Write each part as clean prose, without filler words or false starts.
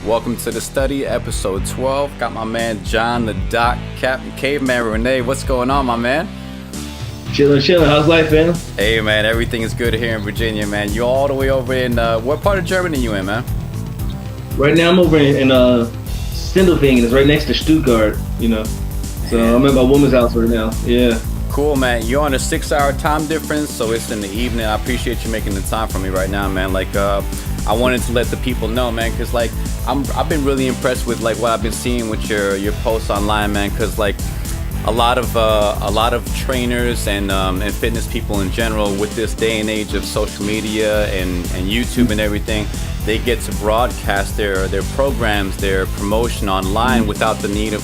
Welcome to the study, episode 12. Got my man John, the Doc, Captain Caveman Rene. What's going on, my man? Chilling. How's life, man? Hey, man, everything is good here in Virginia, man. You all the way over in, what part of Germany you in, man? Right now I'm over in Sindelfingen. It's right next to Stuttgart, you know. So I'm at my woman's house right now. Yeah. Cool, man. You're on a 6-hour time difference, so it's in the evening. I appreciate you making the time for me right now, man. I wanted to let the people know, man, because I've been really impressed with what I've been seeing with your posts online, man. Because a lot of trainers and fitness people in general, with this day and age of social media and YouTube and everything, they get to broadcast their programs, their promotion online without the need of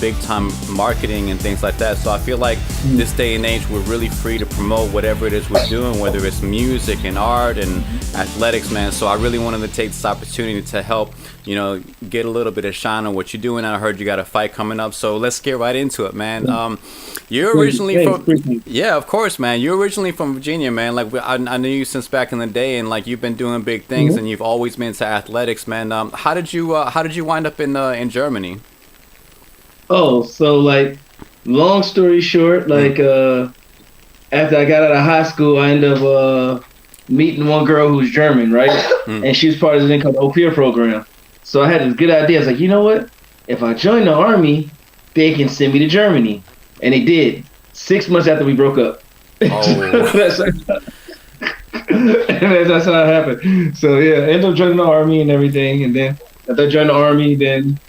big time marketing and things like that. So I feel like this day and age we're really free to promote whatever it is we're doing, whether it's music and art and athletics, man. So I really wanted to take this opportunity to help get a little bit of shine on what you're doing. I heard you got a fight coming up, so let's get right into it, man. You're originally from, yeah, of course, man. You're originally from Virginia, man. I knew you since back in the day, and you've been doing big things, and you've always been into athletics, man. How did you wind up in Germany? Oh, so long story short, after I got out of high school, I ended up meeting one girl who's German, right? And she was part of this thing called the au pair program. So I had this good idea. I was like, you know what? If I join the army, they can send me to Germany. And they did. 6 months after we broke up. Oh. That's how it happened. So yeah, I ended up joining the army and everything. And then after I joined the army, then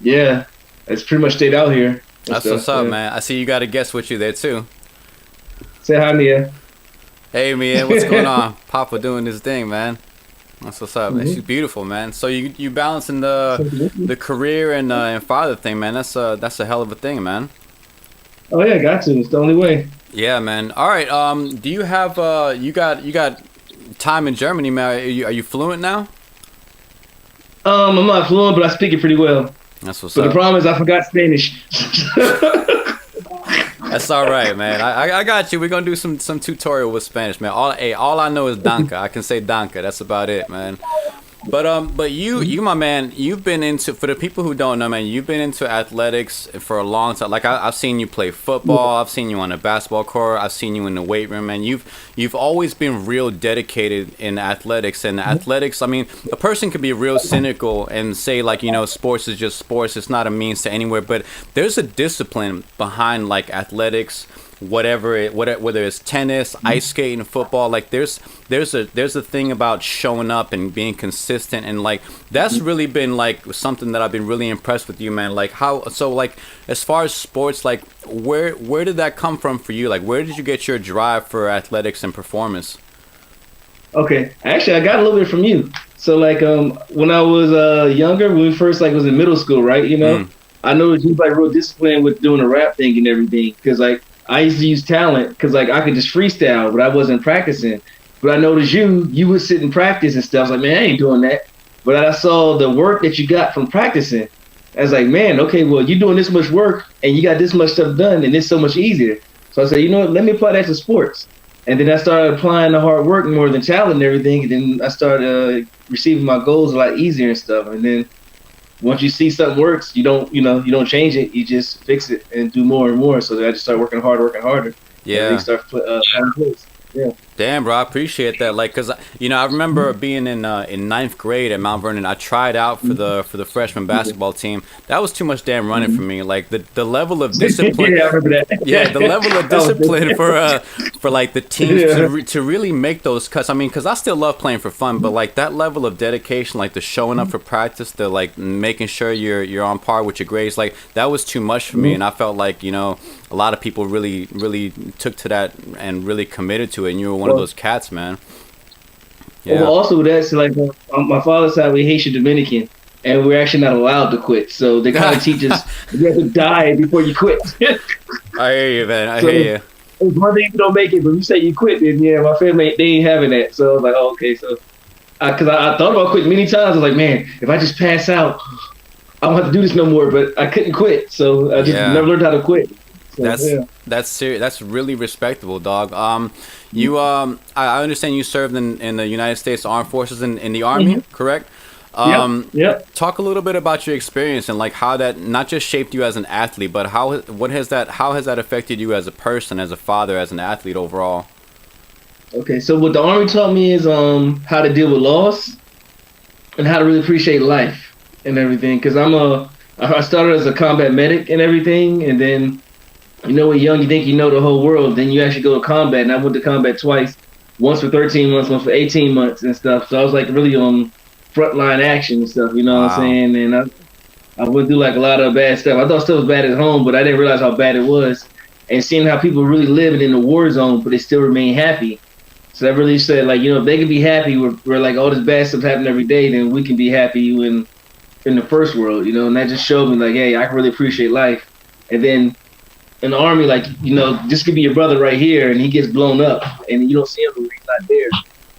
yeah, it's pretty much stayed out here. That's what's up, man. I see you got a guest with you there too. Say hi, Mia. Hey, Mia, what's going on? Papa doing his thing, man. That's what's up. She's beautiful, man. So you balancing the career and father thing, man. That's a hell of a thing, man. Oh yeah, got to. It's the only way. Yeah, man. All right. Do you have you got time in Germany, man? Are you fluent now? I'm not fluent, but I speak it pretty well. That's what's up. But the problem is I forgot Spanish. That's all right, man. I got you. We're gonna do some tutorial with Spanish, man. All I know is danke. I can say danke. That's about it, man. But you, my man, you've been into, for the people who don't know, man, you've been into athletics for a long time. I've seen you play football. I've seen you on a basketball court. I've seen you in the weight room, man. You've always been real dedicated in athletics. And athletics, I mean, a person could be real cynical and say sports is just sports. It's not a means to anywhere. But there's a discipline behind athletics. Whether it's tennis, ice skating, football, there's a thing about showing up and being consistent, and that's really been something that I've been really impressed with you, man. As far as sports, where did that come from for you? Where did you get your drive for athletics and performance? Okay, actually I got a little bit from you. So when I was younger, when we first was in middle school, right? I noticed you was real disciplined with doing the rap thing and everything, because I used to use talent because I could just freestyle, but I wasn't practicing. But I noticed you would sit and practice and stuff. I was like, man, I ain't doing that. But I saw the work that you got from practicing. I was like, man, okay, well, you're doing this much work and you got this much stuff done and it's so much easier. So I said, you know what, let me apply that to sports. And then I started applying the hard work more than talent and everything. And then I started receiving my goals a lot easier and stuff. And then once you see something works, you don't change it. You just fix it and do more and more. So I just start working harder. Yeah. And start plays. Yeah. Damn, bro, I appreciate that. Cause I remember being in ninth grade at Mount Vernon. I tried out for the freshman basketball team. That was too much damn running for me. The level of discipline. Yeah, I remember that. Yeah, the level of discipline for the teams to really make those cuts. I mean, cause I still love playing for fun, but that level of dedication, the showing up for practice, the making sure you're on par with your grades, that was too much for me, and I felt a lot of people really took to that and really committed to it, and you were one of those cats, man. Yeah. Well, also that's on my father's side, we Haitian Dominican, and we're actually not allowed to quit. So they kind of teach us you have to die before you quit. I hear you, man. I hear you. It's one thing if you don't make it, but if you say you quit, then yeah, my family they ain't having that. So I was like, oh, okay, so because I thought about quitting many times. I was like, man, if I just pass out, I don't have to do this no more. But I couldn't quit, so I just never learned how to quit. So, that's serious. That's really respectable, dog. I understand you served in the United States Armed Forces in the Army, correct? Yep. Talk a little bit about your experience and like how that not just shaped you as an athlete, but how has that affected you as a person, as a father, as an athlete overall? Okay, so what the Army taught me is how to deal with loss and how to really appreciate life and everything. Because I started as a combat medic and everything, and then when you're young, you think you know the whole world. Then you actually go to combat, and I went to combat twice, once for 13 months, once for 18 months and stuff. So I was like really on frontline action and stuff. You know what I'm Wow. saying? And I went through like a lot of bad stuff. I thought stuff was bad at home, but I didn't realize how bad it was. And seeing how people really living in the war zone, but they still remain happy. So that really said, like, if they can be happy where like all this bad stuff happening every day, then we can be happy in the first world, and that just showed me like, hey, I can really appreciate life. And then in the Army, like, this could be your brother right here, and he gets blown up, and you don't see him when he's not there.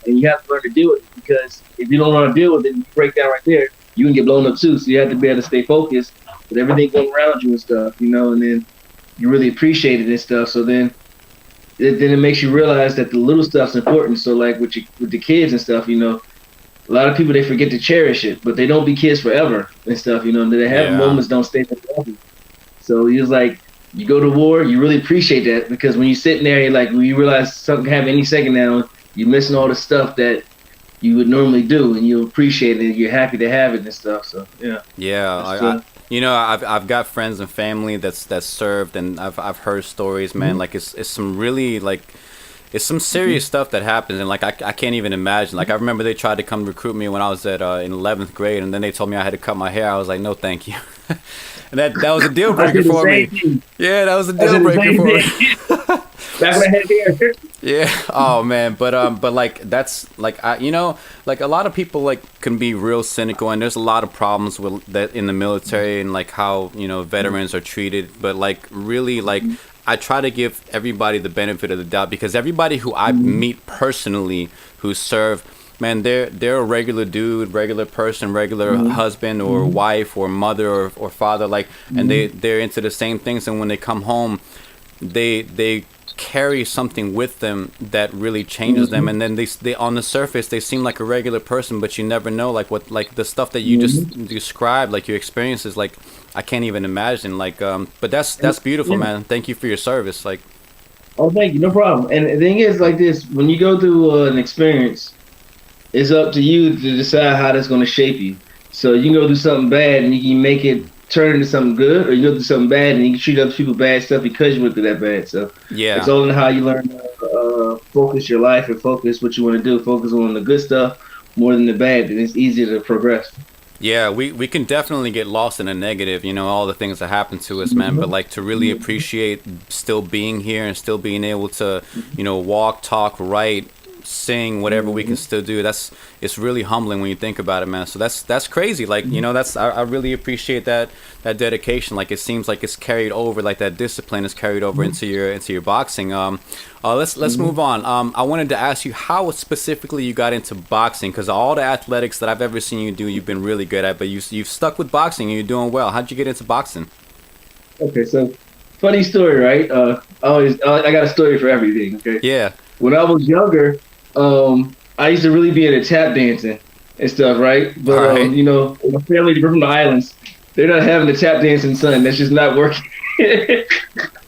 And you have to learn to deal with it, because if you don't learn to deal with it, you break down right there, you can get blown up too. So you have to be able to stay focused with everything going around you and stuff, and then you really appreciate it and stuff. So then it makes you realize that the little stuff's important. So like with the kids and stuff, a lot of people, they forget to cherish it, but they don't be kids forever and stuff. They have moments, don't stay forever. So it's like you go to war, you really appreciate that, because when you're sitting there, you're like, when you realize something can happen any second now, you're missing all the stuff that you would normally do, and you appreciate it, and you're happy to have it and stuff. So yeah. Yeah, I've got friends and family that's served, and I've heard stories, man. Like it's some really like it's some serious stuff that happens, and like I can't even imagine. Like I remember they tried to come recruit me when I was at in 11th grade, and then they told me I had to cut my hair. I was like, no, thank you. And that was a deal breaker for me. Yeah, that was a deal breaker for me. Back when I had hair. Yeah. Oh man. But like that's like like a lot of people like can be real cynical, and there's a lot of problems with that in the military, and like how veterans are treated. But like really like I try to give everybody the benefit of the doubt, because everybody who I meet personally who served, man, they're a regular dude, regular person, regular husband or wife or mother or father, like, and they're into the same things, and when they come home, they carry something with them that really changes them, and then they on the surface they seem like a regular person, but you never know like what, like the stuff that you just described, like your experiences, like I can't even imagine, like but that's beautiful, man. Thank you for your service. Like, oh, thank you, no problem. And the thing is, like this, when you go through an experience, it's up to you to decide how that's going to shape you. So you can go do something bad and you can make it turn into something good, or you go do something bad and you can treat other people bad stuff because you went through that bad. So yeah, it's all in how you learn to focus your life and focus what you want to do. Focus on the good stuff more than the bad, and it's easier to progress. yeah, we can definitely get lost in a negative, all the things that happen to us, man. But like to really appreciate still being here and still being able to, walk, talk, write, sing, whatever we can still do. It's really humbling when you think about it, man. So that's crazy. Like, I really appreciate that dedication. Like it seems like it's carried over, like that discipline is carried over into your boxing. Let's move on. I wanted to ask you how specifically you got into boxing, because all the athletics that I've ever seen you do, you've been really good at, but you've stuck with boxing and you're doing well. How'd you get into boxing? Okay, so funny story, right? I got a story for everything. Okay. Yeah. When I was younger, I used to really be into tap dancing and stuff, right? But All right. my family, they're from the islands, they're not having the tap dancing, son. That's just not working. I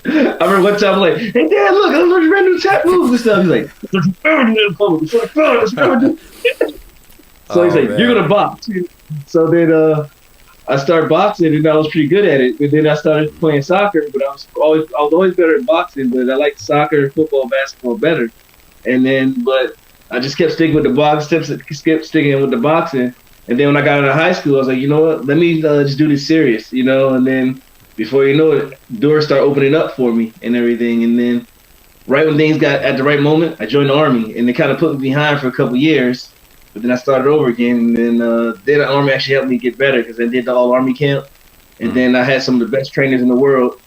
remember one time, I'm like, hey, Dad, look, I'm learning random tap moves and stuff. He's like, so he's like, you're gonna box. So then I started boxing, and I was pretty good at it. And then I started playing soccer, but I was always better at boxing. But I liked soccer, football, basketball better. And then, but I just kept sticking with the box, kept sticking with the boxing. And then when I got out of high school, I was like, you know what? Let me just do this serious, And then before you know it, doors start opening up for me and everything. And then right when things got at the right moment, I joined the Army, and they kind of put me behind for a couple years. But then I started over again, and then the Army actually helped me get better, because I did the all Army camp, and then I had some of the best trainers in the world,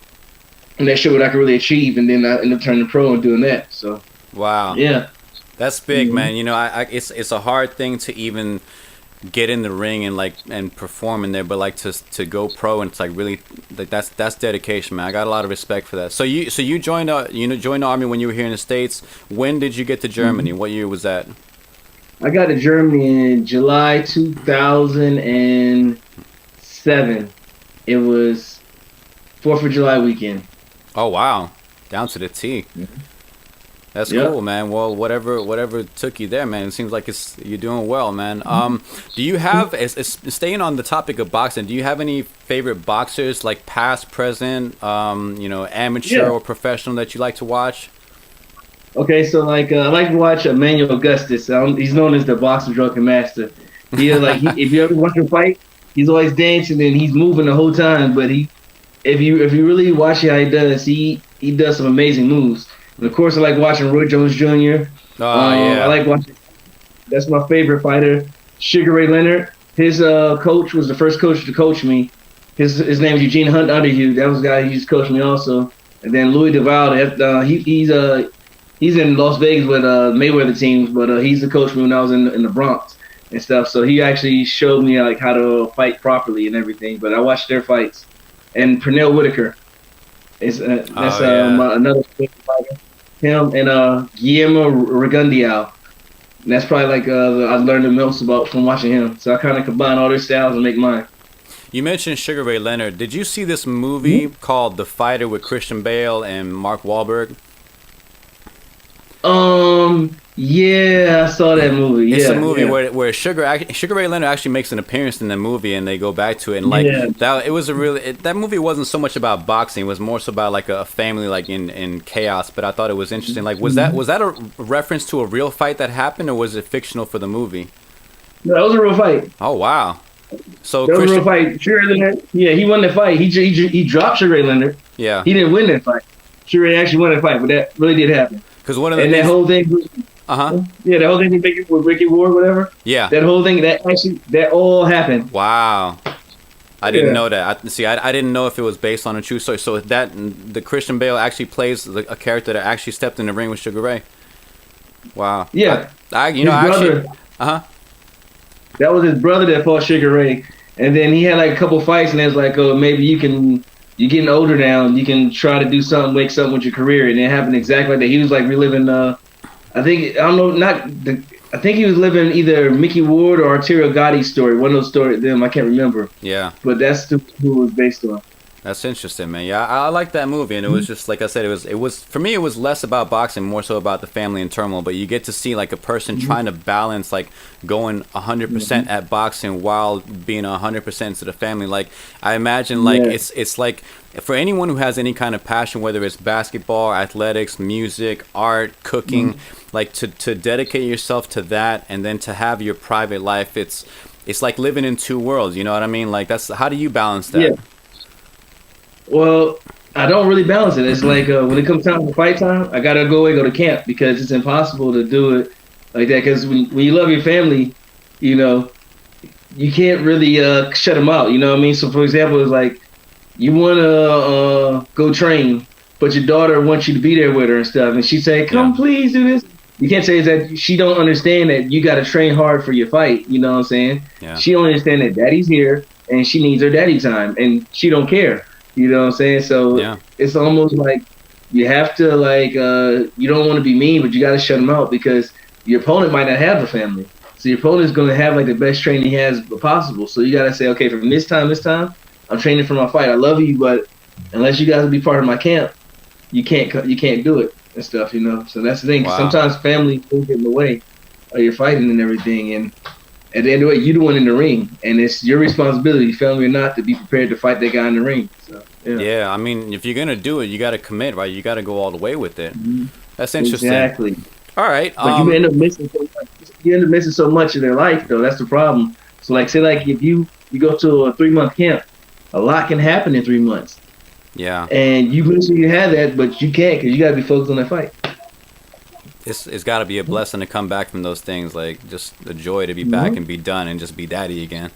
and they showed what I could really achieve. And then I ended up turning pro and doing that. So. Wow. Yeah. That's big, man. It's a hard thing to even get in the ring and perform in there, but like to go pro, and it's like really like that's dedication, man. I got a lot of respect for that. So you joined joined the Army when you were here in the States. When did you get to Germany? What year was that? I got to Germany in July 2007. It was 4th of July weekend. Oh wow, down to the T. That's cool, man. Well, whatever took you there, man. It seems like you're doing well, man. Do you have, staying on the topic of boxing, do you have any favorite boxers, like past, present, amateur or professional that you like to watch? Okay, so like I like to watch Emmanuel Augustus. He's known as the boxer drunken master. If you ever watch him fight, he's always dancing and he's moving the whole time. But if you really watch how he does, he does some amazing moves. And of course, I like watching Roy Jones Jr. I like watching. That's my favorite fighter, Sugar Ray Leonard. His coach was the first coach to coach me. His name is Eugene Hunt Underhue. That was the guy who used to coach me also. And then Louis Duval. He's in Las Vegas with Mayweather teams, but he's the coach when I was in the Bronx and stuff. So he actually showed me like how to fight properly and everything. But I watched their fights. And Pernell Whitaker is another fighter. Him and Guillermo Rigondeaux. And that's probably like I learned the most about from watching him. So I kind of combine all their styles and make mine. You mentioned Sugar Ray Leonard. Did you see this movie called The Fighter with Christian Bale and Mark Wahlberg? Yeah, I saw that movie. It's a movie where Sugar Ray Leonard actually makes an appearance in the movie, and they go back to it. And that movie wasn't so much about boxing; it was more so about like a family like in chaos. But I thought it was interesting. Like, was that a reference to a real fight that happened, or was it fictional for the movie? No, that was a real fight. Oh wow! So that was a real fight. Sugar Ray Leonard, he won the fight. He dropped Sugar Ray Leonard. Yeah, he didn't win that fight. Sugar Ray actually won that fight, but that really did happen. Because one of the that whole thing. Yeah, the whole thing with Ricky Ward, whatever. Yeah. That whole thing, that all happened. Wow. I didn't know that. I didn't know if it was based on a true story. So the Christian Bale actually plays a character that actually stepped in the ring with Sugar Ray. Wow. Yeah. That was his brother that fought Sugar Ray. And then he had like a couple fights and it was like, oh, maybe you're getting older now, you can try to do something, make something with your career. And it happened exactly like that. He was like reliving I think he was living either Mickey Ward or Arturo Gotti's story. One of those stories, I can't remember. Yeah. But that's who it was based on. That's interesting, man. Yeah, I like that movie, and it was just like I said, it was for me. It was less about boxing, more so about the family and turmoil. But you get to see like a person trying to balance like going 100% at boxing while being 100% to the family. Like I imagine, like it's like for anyone who has any kind of passion, whether it's basketball, athletics, music, art, cooking, like to dedicate yourself to that, and then to have your private life. It's like living in two worlds. You know what I mean? Like how do you balance that? Yeah. Well, I don't really balance it. It's like when it comes time for fight time, I gotta go to camp because it's impossible to do it like that. Because when you love your family, you can't really shut them out. You know what I mean? So for example, it's like you want to go train, but your daughter wants you to be there with her and stuff, and she say, "Come, please do this." You can't say that she don't understand that you got to train hard for your fight. You know what I'm saying? Yeah. She don't understand that daddy's here and she needs her daddy time, and she don't care. You know what I'm saying? So it's almost like you have to you don't want to be mean, but you got to shut them out because your opponent might not have a family. So your opponent is going to have like the best training he has possible. So you got to say, okay, from this time, I'm training for my fight. I love you, but unless you guys will be part of my camp, you can't do it and stuff. So that's the thing. Wow. Sometimes family will get in the way of your fighting and everything, and at the end of the day, you're the one in the ring, and it's your responsibility, family or not, to be prepared to fight that guy in the ring. So, I mean, if you're gonna do it, you got to commit, right? You got to go all the way with it. Mm-hmm. That's interesting. Exactly. All right. But you end up missing so much. You end up missing so much of their life, though. That's the problem. So, like, say, like, if you go to a 3-month camp, a lot can happen in 3 months. Yeah. And you wish you had that, but you can't because you got to be focused on that fight. It's got to be a blessing to come back from those things, like just the joy to be back and be done and just be daddy again.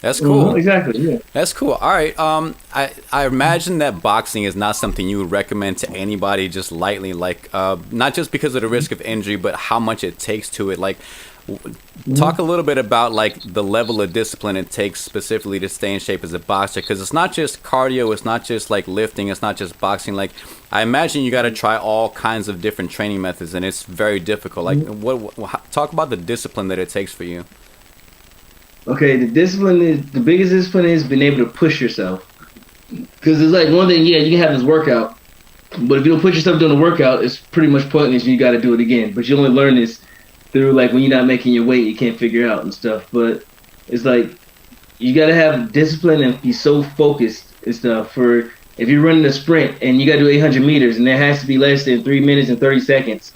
That's cool. Exactly. Yeah. That's cool. All right. I imagine that boxing is not something you would recommend to anybody just lightly, like not just because of the risk of injury, but how much it takes to it. Like, Talk a little bit about like the level of discipline it takes specifically to stay in shape as a boxer, because it's not just cardio, it's not just like lifting, it's not just boxing. Like I imagine you got to try all kinds of different training methods, and it's very difficult. Like talk about the discipline that it takes for you. Okay, the biggest discipline is being able to push yourself. Because it's like one thing, yeah, you can have this workout, but if you don't push yourself during the workout, it's pretty much pointless. You got to do it again. But you only learn this through like when you're not making your weight, you can't figure out and stuff. But it's like you got to have discipline and be so focused and stuff. For if you're running a sprint and you got to do 800 meters and there has to be less than 3 minutes and 30 seconds,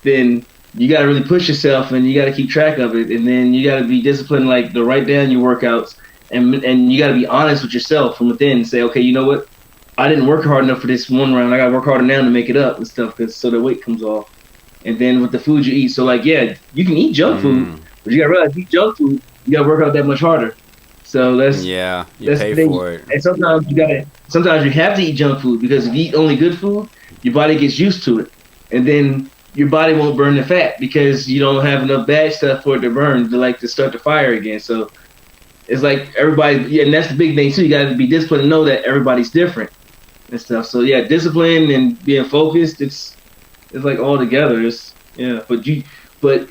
then you got to really push yourself and you got to keep track of it. And then you got to be disciplined, like to write down your workouts. And you got to be honest with yourself from within and say, okay, you know what? I didn't work hard enough for this one round. I got to work harder now to make it up and stuff, so the weight comes off. And then with the food you eat. So, like, yeah, you can eat junk food, but you got to realize, eat junk food, you got to work out that much harder. So that's pay for it. And sometimes you have to eat junk food, because if you eat only good food, your body gets used to it. And then your body won't burn the fat because you don't have enough bad stuff for it to burn to start the fire again. So it's like everybody, and that's the big thing too. You got to be disciplined and know that everybody's different and stuff. So yeah, discipline and being focused, it's like all together. But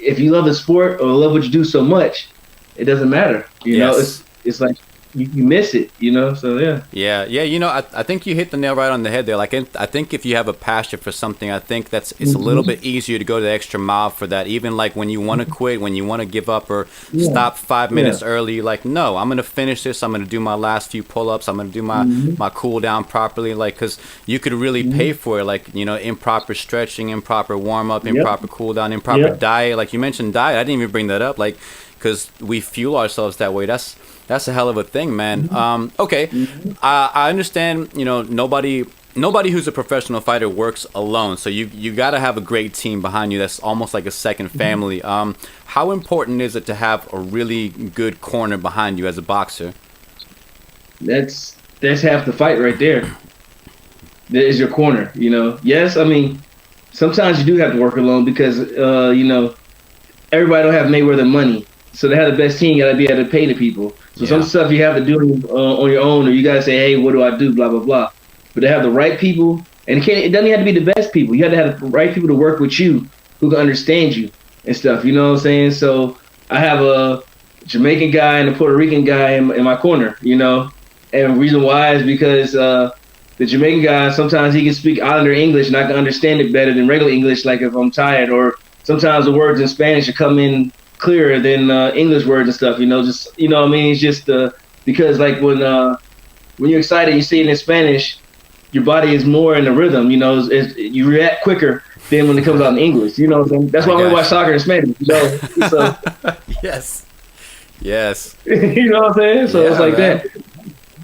if you love the sport or love what you do so much, it doesn't matter. You know, it's like you miss it, you know. So yeah. You know, I think you hit the nail right on the head there. Like I think if you have a passion for something, I think it's a little bit easier to go the extra mile for that. Even like when you want to quit, when you want to give up or stop 5 minutes early, you're like, no, I'm gonna finish this. I'm gonna do my last few pull-ups. I'm gonna do my cool down properly. Like, because you could really pay for it. Like, you know, improper stretching, improper warm up, improper cool down, improper diet. Like you mentioned diet, I didn't even bring that up. Like, because we fuel ourselves that way. That's a hell of a thing, man. Okay, I understand. You know, nobody who's a professional fighter works alone. So you got to have a great team behind you. That's almost like a second family. How important is it to have a really good corner behind you as a boxer? That's half the fight right there. There is your corner. You know. Yes, I mean, sometimes you do have to work alone because you know, everybody don't have Mayweather money. So to have the best team, you got to be able to pay the people. So some stuff you have to do on your own, or you got to say, hey, what do I do, blah, blah, blah. But to have the right people, and it doesn't have to be the best people. You have to have the right people to work with you who can understand you and stuff. You know what I'm saying? So I have a Jamaican guy and a Puerto Rican guy in my corner, you know. And the reason why is because the Jamaican guy, sometimes he can speak Islander English and I can understand it better than regular English, like if I'm tired, or sometimes the words in Spanish will come in clearer than English words and stuff, you know. Just, you know what I mean? It's just because like when you're excited, you see it in Spanish, your body is more in the rhythm, you know. You react quicker than when it comes out in English, you know what I'm saying? That's why we watch soccer in Spanish, you know. So, yes. You know what I'm saying? So it's like that.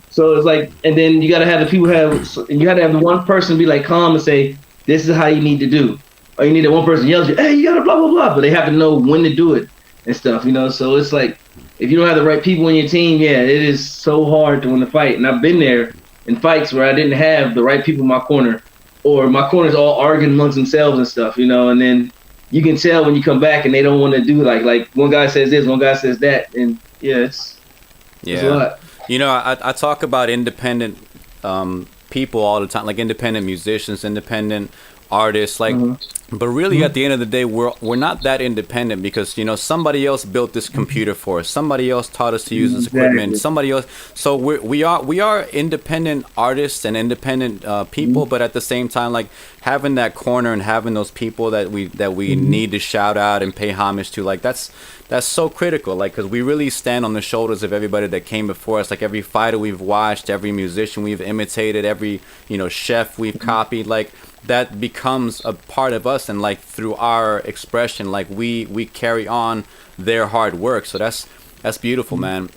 So it's like, and then you got to have the people you got to have the one person be like calm and say, this is how you need to do. Or you need that one person yells you, hey, you got to blah, blah, blah. But they have to know when to do it and stuff, you know. So it's like, if you don't have the right people in your team, it is so hard to win the fight. And I've been there in fights where I didn't have the right people in my corner, or my corner's all arguing amongst themselves and stuff, you know. And then you can tell when you come back and they don't want to do like one guy says this, one guy says that, and it's a lot. You know, I talk about independent people all the time, like independent musicians, independent artists, like, but really at the end of the day, we're not that independent, because, you know, somebody else built this computer for us, somebody else taught us to use this equipment, somebody else. So we are independent artists and independent people, but at the same time, like, having that corner and having those people that we need to shout out and pay homage to, like, that's so critical, like, because we really stand on the shoulders of everybody that came before us. Like, every fighter we've watched, every musician we've imitated, every, you know, chef we've copied, like, that becomes a part of us, and like through our expression, like we carry on their hard work. So that's beautiful, man.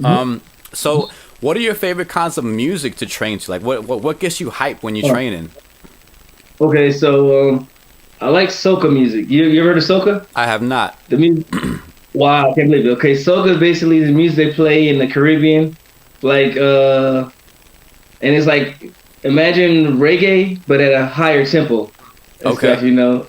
So what are your favorite kinds of music to train to? Like, what gets you hype when you're training? Okay, so I like soca music. You ever heard of soca? I have not. The music. Wow, I can't believe it. Okay, soca is basically the music they play in the Caribbean, like and it's like, imagine reggae, but at a higher tempo. Okay. Stuff, you know.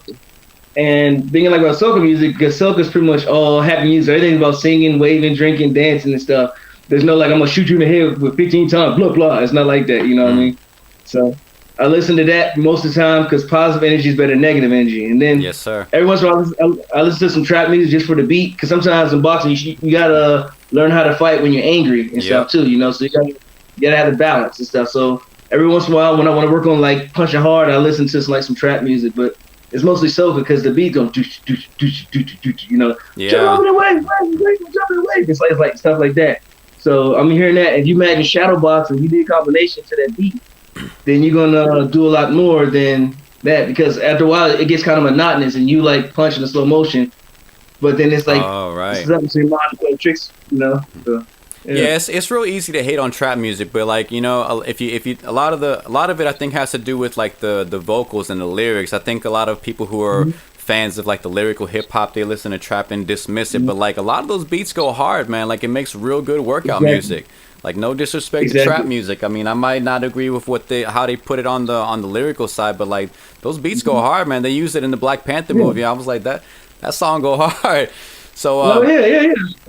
And being like about soca music, because soca's pretty much all happy music. Everything's about singing, waving, drinking, dancing, and stuff. There's no like I'm gonna shoot you in the head with 15 times, blah blah. It's not like that, you know what I mean? So I listen to that most of the time because positive energy is better than negative energy. And then Yes, sir. every once in a while I listen to some trap music just for the beat. Because sometimes in boxing you gotta learn how to fight when you're angry and stuff too, you know. So you gotta have the balance and stuff. So every once in a while when I want to work on like punching hard, I listen to like some trap music, but it's mostly soca because the beat goes, you know, jump the way, jump the way. It's like stuff like that. So I'm hearing that. If you imagine shadow boxing, you need a combination to that beat, then you're gonna do a lot more than that because after a while it gets kind of monotonous and you like punching in slow motion, but then it's like it's up to your tricks, you know. So, yeah, it's real easy to hate on trap music, but like you know, if you a lot of it I think has to do with like the vocals and the lyrics. I think a lot of people who are fans of like the lyrical hip hop, they listen to trap and dismiss it, but like a lot of those beats go hard, man. Like it makes real good workout music. Like no disrespect to trap music. I mean, I might not agree with how they put it on the lyrical side, but like those beats go hard, man. They used it in the Black Panther movie. I was like that song go hard. So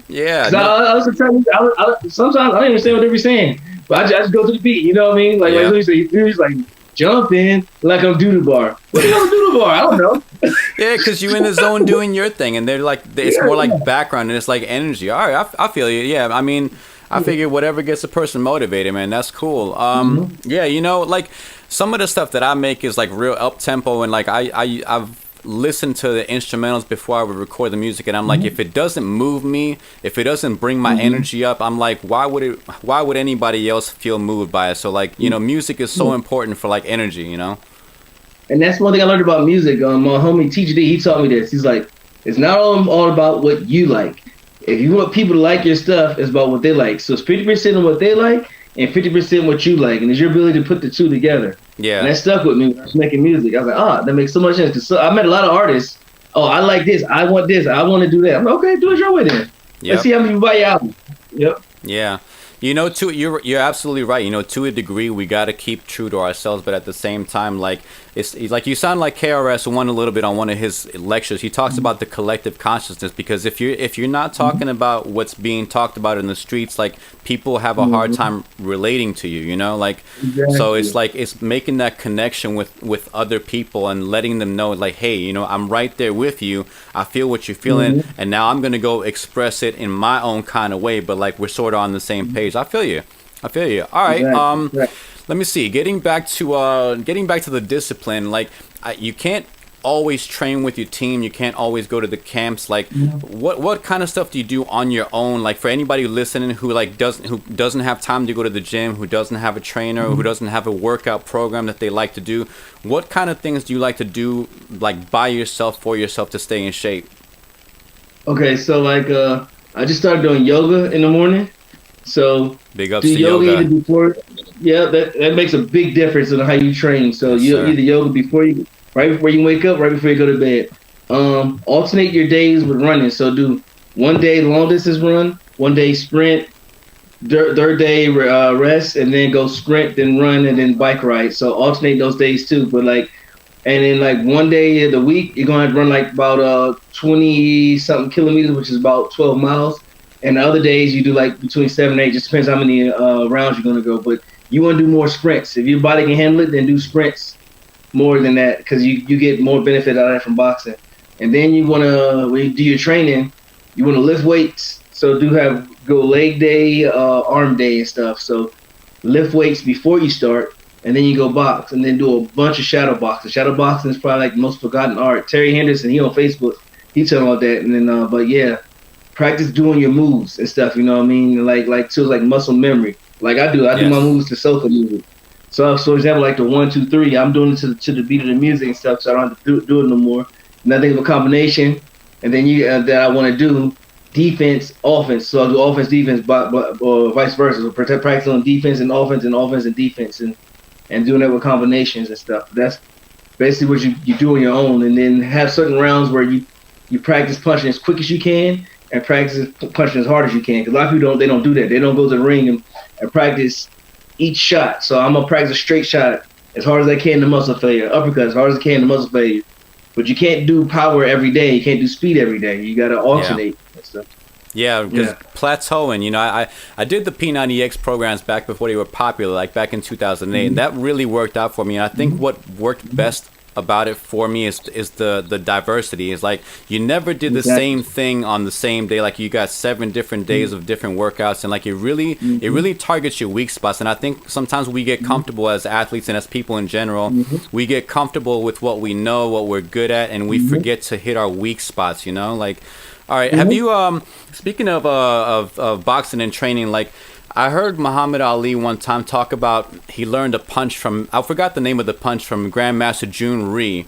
yeah. I sometimes I don't even understand what they be saying, but I just go to the beat. You know what I mean? Like he's like jumping like I'm doodle bar. What the hell is doodle bar? I don't know. Yeah, because you in the zone doing your thing, and they're like it's more like background and it's like energy. All right, I feel you. Yeah, I mean, I figure whatever gets a person motivated, man, that's cool. Yeah, you know, like some of the stuff that I make is like real up tempo, and like I've listened to the instrumentals before I would record the music, and I'm like, if it doesn't move me, if it doesn't bring my energy up, I'm like, why would anybody else feel moved by it? So like, you know, music is so important for like energy, you know. And that's one thing I learned about music. My homie Teacher D, he taught me this. He's like, it's not all about what you like. If you want people to like your stuff, it's about what they like. So it's 50% of what they like and 50% what you like. And it's your ability to put the two together. Yeah. And that stuck with me when I was making music. I was like, that makes so much sense. Because I met a lot of artists. Oh, I like this. I want this. I want to do that. I'm like, okay, do it your way then. Let's see how many people buy your album. Yep. Yeah. You know, you're absolutely right. You know, to a degree, we got to keep true to ourselves, but at the same time, like it's like you sound like KRS One a little bit on one of his lectures. He talks about the collective consciousness, because if you're not talking about what's being talked about in the streets, like people have a hard time relating to you. You know, like so it's like it's making that connection with other people and letting them know, like, hey, you know, I'm right there with you. I feel what you're feeling, and now I'm gonna go express it in my own kind of way. But like we're sort of on the same page. I feel you. All right. Let me see. Getting back to the discipline. Like, you can't always train with your team. You can't always go to the camps. Like, what kind of stuff do you do on your own? Like, for anybody listening who doesn't have time to go to the gym, who doesn't have a trainer, who doesn't have a workout program that they like to do, what kind of things do you like to do, like by yourself, for yourself, to stay in shape? Okay, so like I just started doing yoga in the morning. So big ups to yoga. Either before, that makes a big difference in how you train. So you either yoga right before you wake up, right before you go to bed. Alternate your days with running. So do one day long distance run, one day sprint, third day rest, and then go sprint, then run, and then bike ride. So alternate those days too. But like, and then like one day of the week, you're gonna have to run like about 20 something kilometers, which is about 12 miles. And the other days you do like between 7 and 8. Just depends how many rounds you're gonna go. But you want to do more sprints. If your body can handle it, then do sprints more than that, because you get more benefit out of that from boxing. And then you want to, when you do your training, you want to lift weights. So go leg day, arm day and stuff. So lift weights before you start, and then you go box, and then do a bunch of shadow boxing. Shadow boxing is probably like the most forgotten art. Terry Henderson, he on Facebook, he talking about that. And then, but yeah. Practice doing your moves and stuff, you know what I mean? Like tools like muscle memory. Like I do my moves to soca music. So for example, like the 1, 2, 3, I'm doing it to the beat of the music and stuff, so I don't have to do it no more. And I think of a combination, and then that I want to do defense, offense. So I'll do offense, defense, or vice versa. So practice on defense and offense and defense, and doing that with combinations and stuff. That's basically what you do on your own, and then have certain rounds where you practice punching as quick as you can, and practice punching as hard as you can. Because a lot of people don't do that. They don't go to the ring and practice each shot. So I'm gonna practice a straight shot as hard as I can to muscle failure, uppercut as hard as I can to muscle failure, but you can't do power every day. You can't do speed every day. You got to alternate and stuff. Yeah, because plateauing, you know, I did the P90X programs back before they were popular, like back in 2008, and that really worked out for me. And I think what worked best about it for me is the diversity. It's like you never did the same thing on the same day. Like you got 7 different days of different workouts, and like it really targets your weak spots. And I think sometimes we get comfortable as athletes and as people in general, we get comfortable with what we know, what we're good at, and we forget to hit our weak spots, you know? Like, all right, have you speaking of boxing and training, like I heard Muhammad Ali one time talk about he learned a punch from, I forgot the name of the punch, from Grandmaster June Ree.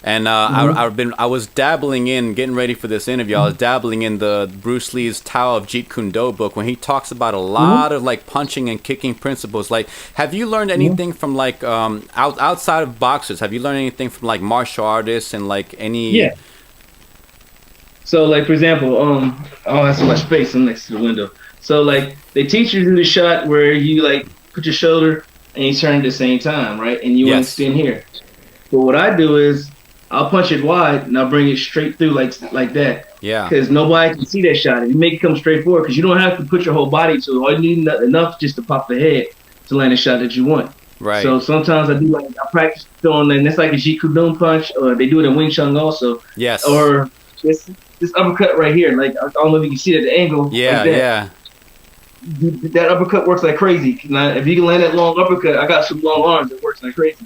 And I was dabbling in, getting ready for this interview, I was dabbling in the Bruce Lee's Tao of Jeet Kune Do book, when he talks about a lot of like punching and kicking principles. Like, have you learned anything from like outside of boxers? Have you learned anything from like martial artists and like any? Yeah. So like for example, oh, that's so much space. I'm next to the window. So like they teach you to do the shot where you like put your shoulder and you turn at the same time, right? And you want to spin here. But what I do is I'll punch it wide and I'll bring it straight through like that. Yeah. Because nobody can see that shot. And you make it come straight forward because you don't have to put your whole body to it. All you need enough just to pop the head to land a shot that you want. Right. So sometimes I do like I practice throwing, and that's like a Jeet Kune Do punch, or they do it in Wing Chun also. Yes. Or this uppercut right here. Like I don't know if you can see it at the angle. Yeah. Like that. Yeah. That uppercut works like crazy. Now, if you can land that long uppercut, I got some long arms that works like crazy.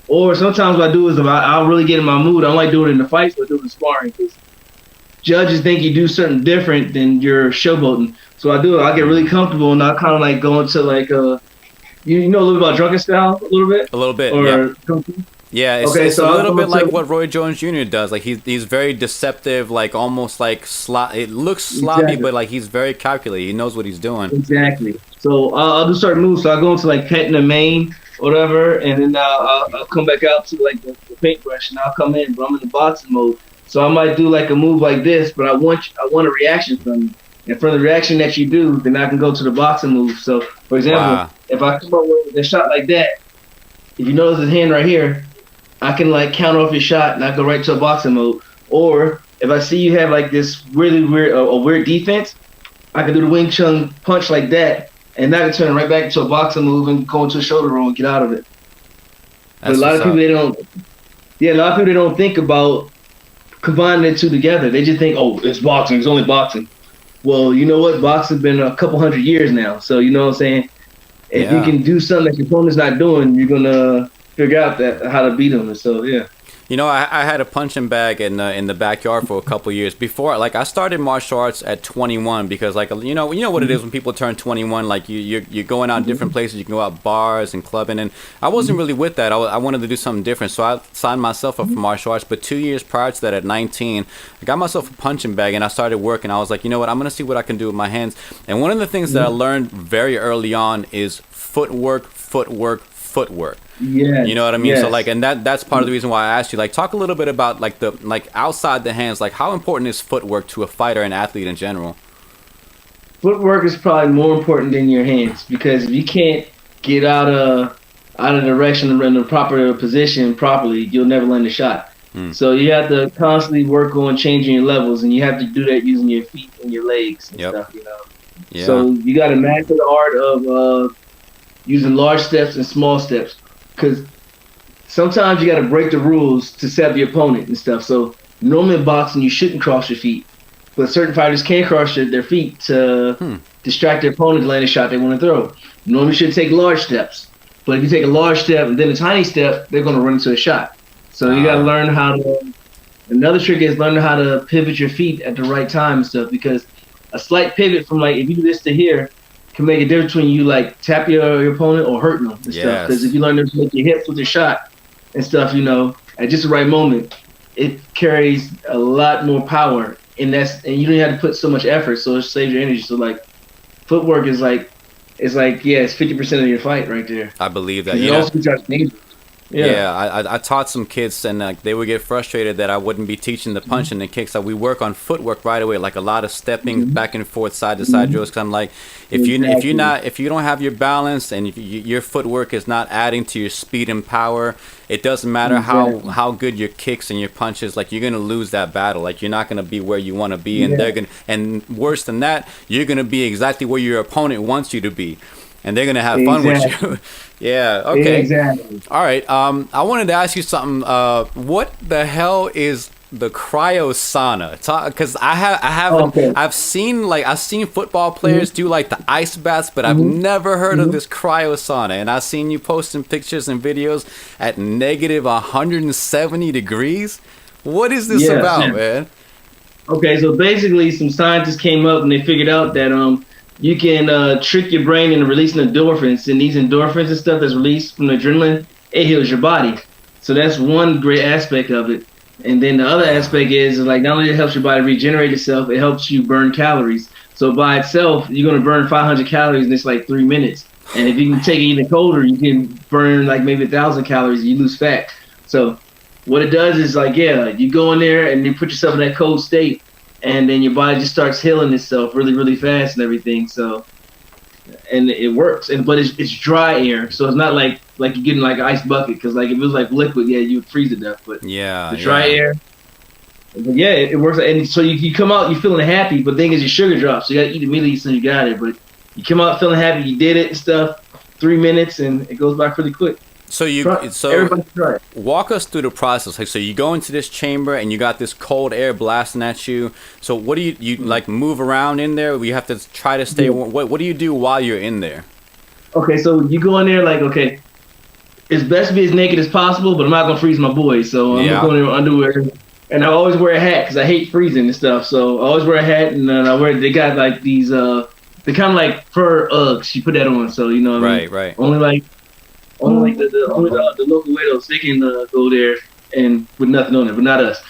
Or sometimes what I do is I'll really get in my mood. I don't like doing it in the fights, but do it in sparring. Because judges think you do something different than you're showboating. So I get really comfortable, and I kind of like go into like you know a little bit about drunken style, a little bit. Or yeah, it's a little bit like what Roy Jones Jr. does. Like he's very deceptive, like almost like it looks sloppy, but like he's very calculated. He knows what he's doing. Exactly. So I'll do certain moves. So I go into like petting the mane, whatever, and then I'll come back out to like the paintbrush, and I'll come in, but I'm in the boxing mode. So I might do like a move like this, but I want a reaction from you. And from the reaction that you do, then I can go to the boxing move. So for example, if I come up with a shot like that, if you notice his hand right here, I can like counter off your shot and I go right to a boxing mode. Or if I see you have like this really weird defense, I can do the Wing Chun punch like that, and I can turn it right back to a boxing move and go into a shoulder roll and get out of it. But a lot of people they don't think about combining the two together. They just think, oh, it's boxing, it's only boxing. Well, you know what? Boxing's been a couple hundred years now, so you know what I'm saying. If you can do something that your opponent's not doing, you're gonna figure out how to beat them. And so yeah. You know, I had a punching bag in the backyard for a couple years before. Like I started martial arts at 21 because like you know what it is when people turn 21. Like you're going out different places. You can go out bars and clubbing, and I wasn't really with that. I wanted to do something different, so I signed myself up for martial arts. But 2 years prior to that, at 19, I got myself a punching bag and I started working. I was like, you know what, I'm gonna see what I can do with my hands. And one of the things that I learned very early on is footwork. Yeah, you know what I mean. Yes. So like, and that's part of the reason why I asked you. Like, talk a little bit about like outside the hands. Like, how important is footwork to a fighter and athlete in general? Footwork is probably more important than your hands, because if you can't get out of direction in the proper position properly, you'll never land a shot. So you have to constantly work on changing your levels, and you have to do that using your feet and your legs and stuff. You know. Yeah. So you got to master the art of using large steps and small steps. Because sometimes you got to break the rules to set up your opponent and stuff. So normally in boxing, you shouldn't cross your feet. But certain fighters can cross their feet to distract their opponent to land a shot they want to throw. Normally you should take large steps. But if you take a large step and then a tiny step, they're going to run into a shot. So you got to learn how to – another trick is learning how to pivot your feet at the right time and stuff. Because a slight pivot from like if you do this to here – can make a difference between you like tap your opponent or hurting them and stuff. Because if you learn to make your hips with your shot and stuff, you know, at just the right moment, it carries a lot more power. And you don't have to put so much effort, so it saves your energy. So like, footwork is like, it's 50% of your fight right there. I believe that. You also got dangerous. Yeah, I taught some kids, and they would get frustrated that I wouldn't be teaching the punching and kicks. So we work on footwork right away, like a lot of stepping back and forth, side to side drills. Because I'm like, if you don't have your balance and if your footwork is not adding to your speed and power, it doesn't matter how good your kicks and your punches. Like, you're gonna lose that battle. Like, you're not gonna be where you want to be, and they're gonna. And worse than that, you're gonna be exactly where your opponent wants you to be. And they're gonna have fun with you. Yeah. Okay. Exactly. All right. I wanted to ask you something. What the hell is the cryosauna? Because I've seen football players do like the ice baths, but I've never heard of this cryosauna. And I've seen you posting pictures and videos at negative 170 degrees. What is this about, man? Okay, so basically, some scientists came up and they figured out that you can trick your brain into releasing endorphins, and these endorphins and stuff that's released from adrenaline, it heals your body. So that's one great aspect of it. And then the other aspect is like, not only it helps your body regenerate itself, it helps you burn calories. So by itself, you're going to burn 500 calories in this like 3 minutes. And if you can take it even colder, you can burn like maybe 1,000 calories and you lose fat. So what it does is like, you go in there and you put yourself in that cold state, and then your body just starts healing itself really, really fast and everything. So, and it works. But it's dry air, so it's not like you're getting like an ice bucket. Because like if it was like liquid, you would freeze to death. But the dry air, but it works. And so you come out, you're feeling happy. But the thing is, your sugar drops. So you got to eat immediately as soon as you got it. But you come out feeling happy. You did it and stuff. 3 minutes, and it goes by pretty quick. So walk us through the process. Like, so you go into this chamber and you got this cold air blasting at you. So what do you like move around in there? You have to try to stay warm. What do you do while you're in there? Okay, so you go in there like, okay, it's best to be as naked as possible, but I'm not gonna freeze my boys, so I'm going in with underwear. And I always wear a hat because I hate freezing and stuff. So I always wear a hat, and then they got like these they're kind of like fur Uggs. You put that on, so you know what I mean? Right. Only the local widows, they can go there and with nothing on it, but not us.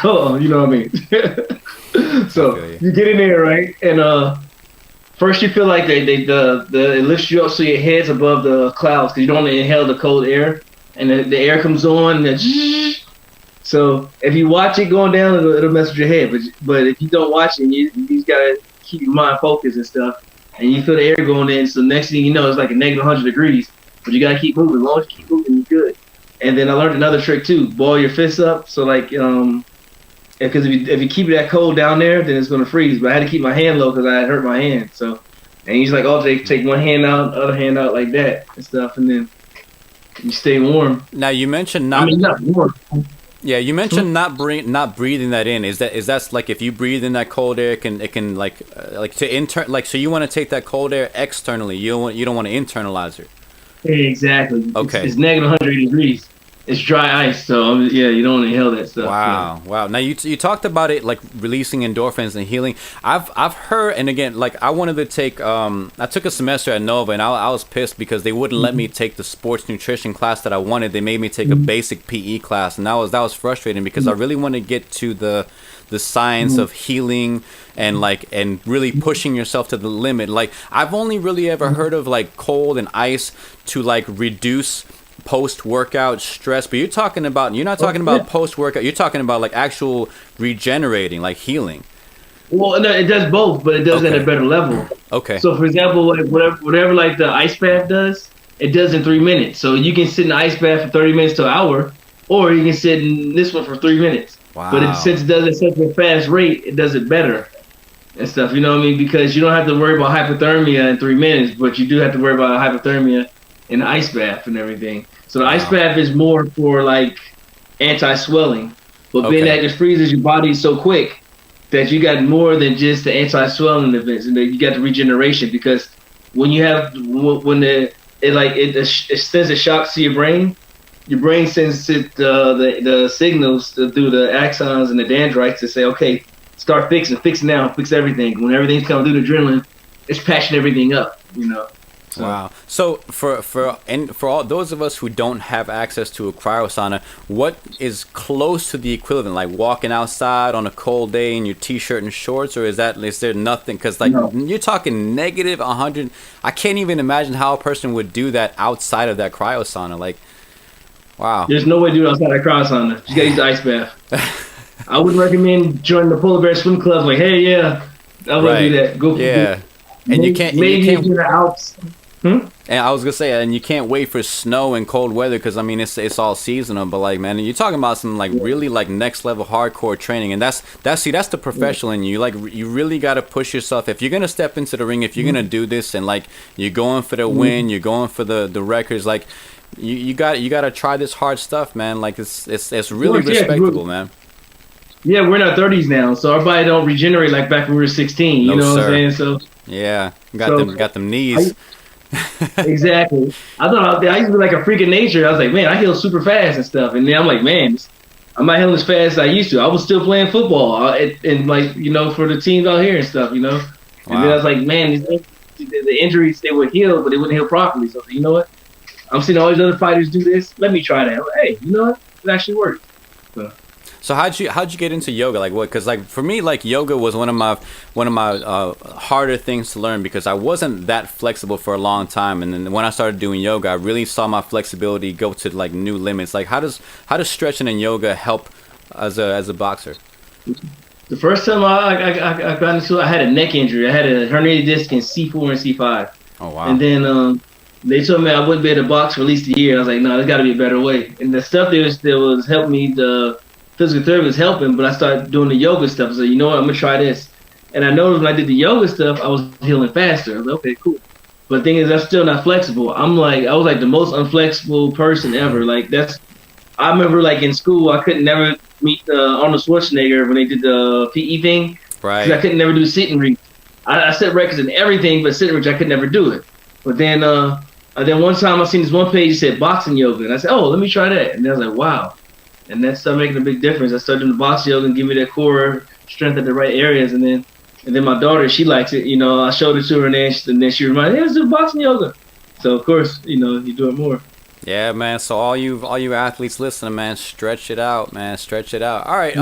So you know what I mean. So you get in there, right? And first you feel like it lifts you up so your head's above the clouds because you don't want to inhale the cold air, and the air comes on. So if you watch it going down, it'll mess with your head. But if you don't watch it, you just gotta keep your mind focused and stuff, and you feel the air going in. So next thing you know, it's like a negative 100 degrees. But you gotta keep moving. As long as you keep moving, you're good. And then I learned another trick too: ball your fists up. So like, because if you keep it that cold down there, then it's gonna freeze. But I had to keep my hand low because I had hurt my hand. So, and you just like take one hand out, other hand out like that and stuff, and then you stay warm. Now you mentioned not warm. Yeah, you mentioned not breathing that in. Is that like if you breathe in that cold air, it can like so you want to take that cold air externally. You don't want to internalize it. Exactly. Okay. It's negative 180 degrees. It's dry ice, so you don't want to inhale that stuff. Wow. Now you talked about it like releasing endorphins and healing. I've heard, and again, like I wanted to take I took a semester at Nova, and I was pissed because they wouldn't let me take the sports nutrition class that I wanted. They made me take a basic PE class, and that was frustrating because I really want to get to the science of healing and really pushing yourself to the limit. Like I've only really ever heard of like cold and ice to like reduce post-workout stress, but you're not talking about post-workout, you're talking about like actual regenerating, like healing. Well, no, it does both, but it does at a better level. Okay. So for example, like whatever like the ice bath does, it does in 3 minutes. So you can sit in the ice bath for 30 minutes to an hour, or you can sit in this one for 3 minutes. Wow. But since it does it at such a fast rate, it does it better and stuff. You know what I mean? Because you don't have to worry about hypothermia in 3 minutes, but you do have to worry about hypothermia in the ice bath and everything. So the ice bath is more for like anti-swelling, but being that it freezes your body so quick that you got more than just the anti-swelling events, and then you got the regeneration. Because when it sends a shock to your brain sends the signals through the axons and the dendrites to say, okay, start fix now, fix everything. When everything's coming through the adrenaline, it's patching everything up, you know. So. Wow. So for all those of us who don't have access to a cryosauna, what is close to the equivalent? Like walking outside on a cold day in your t-shirt and shorts, or is there nothing? Because you're talking negative 100. I can't even imagine how a person would do that outside of that cryosauna. Like, Wow. There's no way to do it outside that cross sauna. You gotta use the ice bath. I wouldn't recommend joining the polar bear swim club. Like, hey, yeah, I wouldn't do that. Go. Yeah. And maybe, you can't. Maybe if you're in the Alps. And I was gonna say, and you can't wait for snow and cold weather because I mean it's all seasonal. But like, man, you're talking about some like really like next level hardcore training, and that's the professional in you. Like, you really got to push yourself if you're gonna step into the ring. If you're gonna do this, and like you're going for the win, you're going for the records. Like, you got to try this hard stuff, man. Like it's really respectable, man. Yeah, we're in our 30s now, so our body don't regenerate like back when we were 16. You know what I'm saying? So yeah, got them knees. Exactly. I used to be like a freak of nature. I was like, man, I heal super fast and stuff. And then I'm like, man, I'm not healing as fast as I used to. I was still playing football and like, you know, for the teams out here and stuff, you know. And then I was like, man, the injuries, they would heal, but they wouldn't heal properly. So I was like, you know what? I'm seeing all these other fighters do this. Let me try that. Like, hey, you know what? It actually works. So how'd you get into yoga? Like what? Because like for me, like yoga was one of my harder things to learn because I wasn't that flexible for a long time. And then when I started doing yoga, I really saw my flexibility go to like new limits. Like how does stretching and yoga help as a boxer? The first time I got into it, I had a neck injury. I had a herniated disc in C4 and C5. Oh wow! And then they told me I wouldn't be able to box for at least a year. I was like, no, there's got to be a better way. And the stuff that was helping me, the physical therapy was helping, but I started doing the yoga stuff. I said, you know what, I'm gonna try this. And I noticed when I did the yoga stuff, I was healing faster. I was like, okay, cool. But the thing is, I'm still not flexible. I was like the most unflexible person ever. Like I remember like in school, I couldn't never meet Arnold Schwarzenegger when they did the PE thing. Right. I couldn't never do sit and reach. I set records in everything, but sit and reach, I could never do it. But then one time I seen this one page that said boxing yoga, and I said, oh, let me try that. And then I was like, wow. And that started making a big difference. I started doing the boxing yoga and give me that core strength at the right areas. And then my daughter, she likes it. You know, I showed it to her, and then she reminded me, hey, let's do boxing yoga. So of course, you know, you do it more. Yeah, man. So all you athletes listening, man, stretch it out, man. Stretch it out. All right.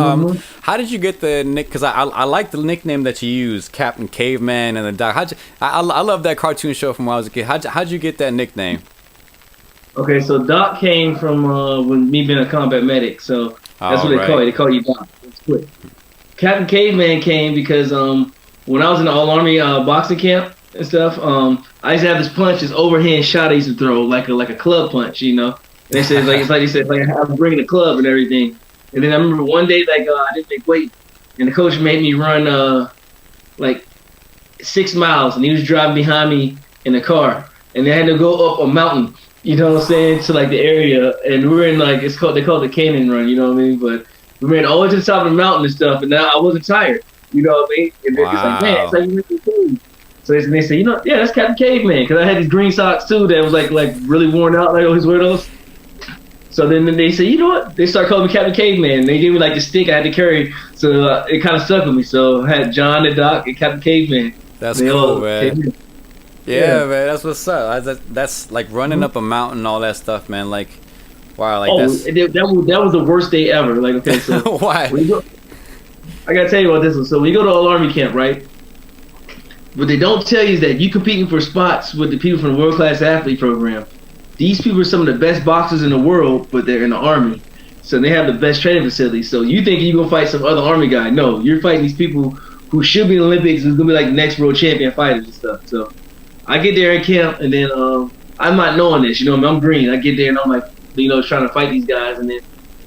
How did you get the nick? Because I like the nickname that you use, Captain Caveman and the Doc. I love that cartoon show from when I was a kid. How'd you get that nickname? Okay, so Doc came from when me being a combat medic. So that's what they call you. They call you Doc. It's quick. Captain Caveman came because when I was in the All Army boxing camp and stuff, I used to have this punch, this overhand shot I used to throw, like a club punch, you know. And they said like I'm bringing a club and everything. And then I remember one day like I didn't make weight, and the coach made me run like 6 miles, and he was driving behind me in the car, and I had to go up a mountain. You know what I'm saying, to like the area, and we were in like they call it the Canyon Run, you know what I mean? But we ran all the way to the top of the mountain and stuff, and now I wasn't tired, you know what I mean? And they're just like, man, it's like you really cool. So they say, you know, yeah, that's Captain Caveman, because I had these green socks too that was like really worn out, like I always wear those. So then they say, you know what? They start calling me Captain Caveman. They gave me like the stick I had to carry, so it kind of stuck with me. So I had John and Doc and Captain Caveman. That's cool, man. Yeah, man, that's what's up. That's like running up a mountain and all that stuff, man. Like, wow, like that was the worst day ever. Like, okay, so why? I gotta tell you about this one. So we go to All Army camp, right? What they don't tell you is that you competing for spots with the people from the World Class Athlete Program. These people are some of the best boxers in the world, but they're in the Army, so they have the best training facilities. So you think you're gonna fight some other Army guy? No, you're fighting these people who should be in the Olympics, who's gonna be like the next world champion fighters and stuff. So I get there in camp, and then I'm not knowing this, you know, I'm green. I get there, and I'm like, you know, trying to fight these guys. And then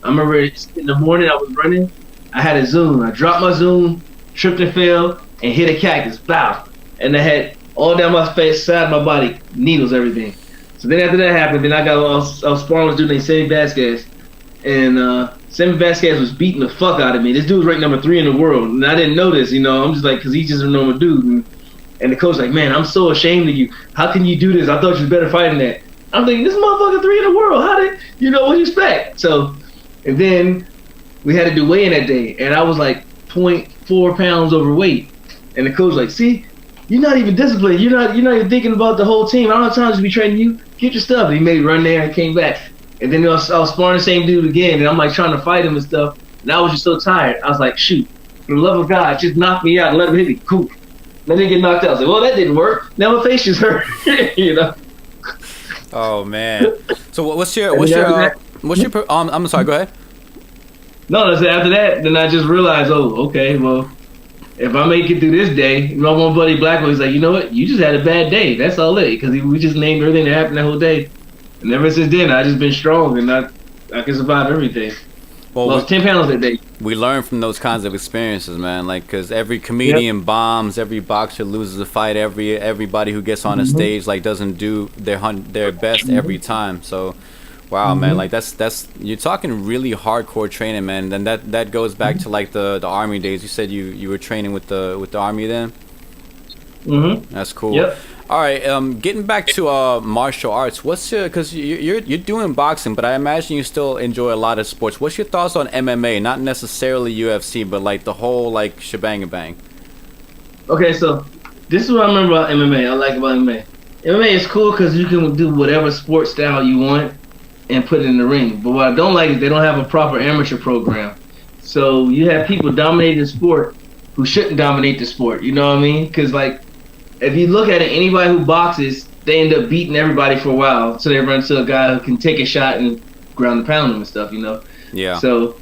I remember in the morning I was running, I had a Zoom. I dropped my Zoom, tripped and fell, and hit a cactus, bow. And I had all down my face, side of my body, needles, everything. So then after that happened, then I was sparring with this dude named Sammy Vasquez. And Sammy Vasquez was beating the fuck out of me. This dude was ranked number 3 in the world. And I didn't know this, you know, I'm just like, because he's just a normal dude. And the coach like, man, I'm so ashamed of you. How can you do this? I thought you was better fighting that. I'm thinking, this motherfucker 3 in the world. How did, you know, what do you expect? So, and then we had to do weigh-in that day. And I was like 0.4 pounds overweight. And the coach like, see, you're not even disciplined. You're not even thinking about the whole team. I don't have time to be training you. Get your stuff. And he made me run there and came back. And then I was sparring the same dude again. And I'm like trying to fight him and stuff. And I was just so tired. I was like, shoot, for the love of God, just knock me out and let him hit me. Cool. Then they get knocked out. I was like, well, that didn't work. Now my face just hurt. You know. Oh man. So what's your What's your? I'm sorry. Go ahead. No, that's after that. Then I just realized, oh, okay, well, if I make it through this day, my one buddy Blackwell, he's like, you know what? You just had a bad day. That's all it. Because we just named everything that happened that whole day, and ever since then, I just been strong, and I can survive everything. Well, lost 10 pounds that day. We learn from those kinds of experiences, man. Like, because every comedian bombs, every boxer loses a fight, everybody who gets on a stage like doesn't do their best every time. So, wow, man, like that's you're talking really hardcore training, man. And that goes back to like the army days. You said you were training with the army then. That's cool. Yep. All right, getting back to martial arts, what's your, because you're doing boxing, but I imagine you still enjoy a lot of sports. What's your thoughts on MMA? Not necessarily UFC, but like the whole like shebang bang. Okay, so this is what I remember about MMA. I like about MMA. MMA is cool because you can do whatever sport style you want and put it in the ring. But what I don't like is they don't have a proper amateur program. So you have people dominating the sport who shouldn't dominate the sport. You know what I mean? Because like, if you look at it, anybody who boxes, they end up beating everybody for a while. So they run to a guy who can take a shot and ground and pound them and stuff, you know? Yeah. So,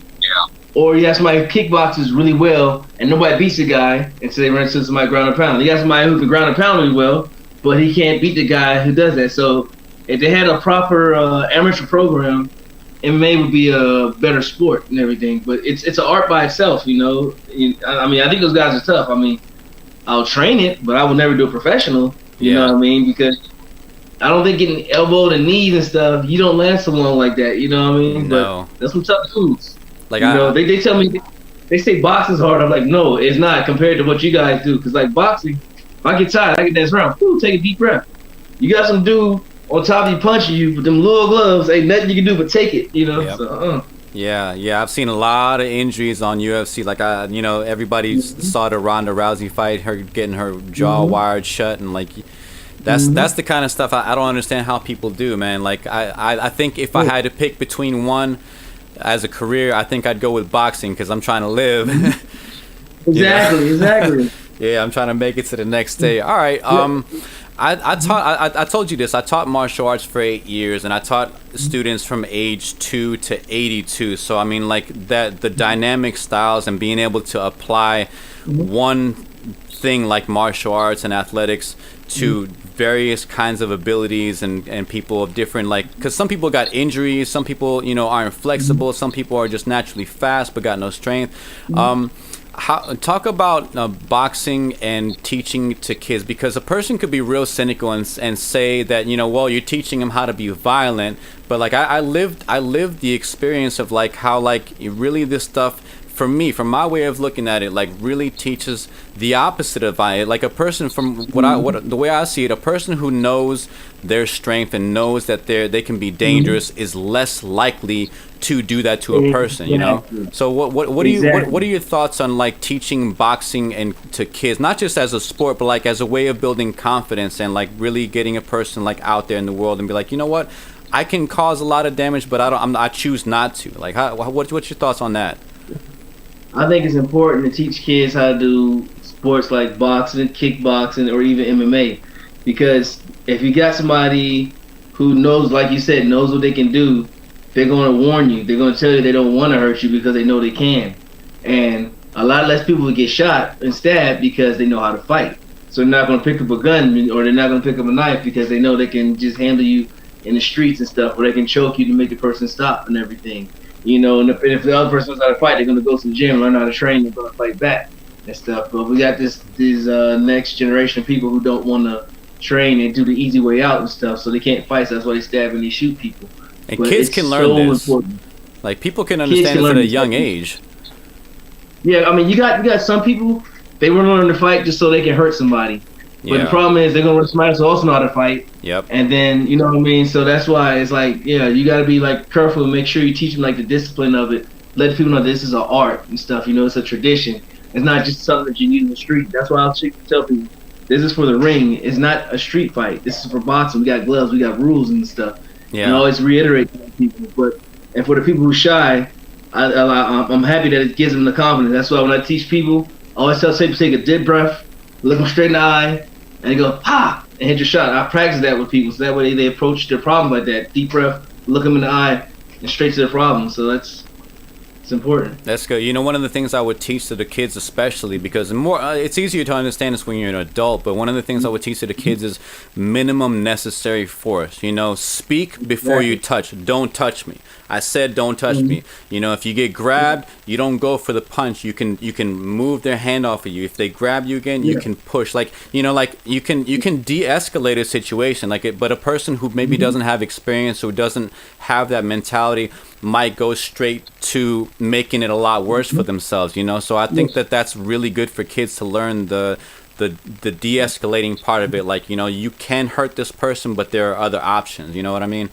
or you have somebody who kickboxes really well and nobody beats the guy, and so they run to somebody ground and pound. You got somebody who can ground and pound really well, but he can't beat the guy who does that. So if they had a proper amateur program, MMA would be a better sport and everything. But it's an art by itself, you know? I mean, I think those guys are tough. I mean, I'll train it, but I will never do it professional. You know what I mean? Because I don't think getting elbowed and knees and stuff, you don't last so long like that. You know what I mean? No. But that's some tough dudes. Like, you know, they tell me, they say boxing's hard. I'm like, no, it's not compared to what you guys do. Because like boxing, if I get tired, I can dance around. Ooh, take a deep breath. You got some dude on top of you punching you with them little gloves. Ain't nothing you can do but take it. You know? Yep. So, Yeah, I've seen a lot of injuries on UFC. Like, everybody saw the Ronda Rousey fight, her getting her jaw wired shut, and like, that's the kind of stuff I don't understand how people do, man. Like, I think if I had to pick between one as a career, I think I'd go with boxing because I'm trying to live. Exactly. Yeah, I'm trying to make it to the next day. All right. I told you this. I taught martial arts for 8 years, and I taught students from age 2 to 82. So I mean, like that, the dynamic styles and being able to apply one thing like martial arts and athletics to various kinds of abilities and people of different, like, because some people got injuries, some people aren't flexible, some people are just naturally fast but got no strength. Talk about boxing and teaching to kids, because a person could be real cynical and say that well, you're teaching them how to be violent, but like I lived the experience of like how like really this stuff for me, from my way of looking at it, like really teaches the opposite of violence. Like a person, from the way I see it, a person who knows their strength and knows that they can be dangerous is less likely to do that to a person, you know. So what are your thoughts on like teaching boxing and to kids, not just as a sport, but like as a way of building confidence and like really getting a person like out there in the world and be like, you know what, I can cause a lot of damage, but I choose not to. Like, what's your thoughts on that? I think it's important to teach kids how to do sports like boxing, kickboxing, or even MMA, because if you got somebody who knows, like you said, knows what they can do, they're going to warn you. They're going to tell you they don't want to hurt you because they know they can. And a lot less people will get shot and stabbed because they know how to fight. So they're not going to pick up a gun, or they're not going to pick up a knife because they know they can just handle you in the streets and stuff, or they can choke you to make the person stop and everything. You know, and if the other person knows how to fight, they're going to go to the gym, learn how to train, and go to fight back and stuff. But we got these next generation of people who don't want to train and do the easy way out and stuff, so they can't fight. So that's why they stab and they shoot people. And but kids can learn this. Important. Like, people can understand it at a young age. Yeah, I mean, you got some people, they want to learn to fight just so they can hurt somebody. But the problem is they're going to learn somebody else who also know how to fight. Yep. And then, you know what I mean? So that's why it's like, you got to be like careful and make sure you teach them like the discipline of it. Let people know this is an art and stuff. You know, it's a tradition. It's not just something that you use in the street. That's why I'll tell people, this is for the ring. It's not a street fight. This is for boxing. We got gloves. We got rules and stuff. Yeah. And I always reiterate to people. And for the people who shy, I'm happy that it gives them the confidence. That's why when I teach people, I always tell people take a deep breath, look them straight in the eye, and go, ha, and hit your shot. I practice that with people, so that way they approach their problem like that. Deep breath, look them in the eye, and straight to the problem. So it's important. That's good. You know, one of the things I would teach to the kids, especially because it's easier to understand this when you're an adult. But one of the things I would teach to the kids is minimum necessary force. You know, speak before you touch. Don't touch me. I said, don't touch me. You know, if you get grabbed, you don't go for the punch. You can move their hand off of you. If they grab you again, you can push. Like, you know, like you can de-escalate a situation. But a person who maybe doesn't have experience, who doesn't have that mentality, might go straight to making it a lot worse for themselves. You know, so I think that's really good for kids to learn the de-escalating part of it. Like, you know, you can hurt this person, but there are other options. You know what I mean?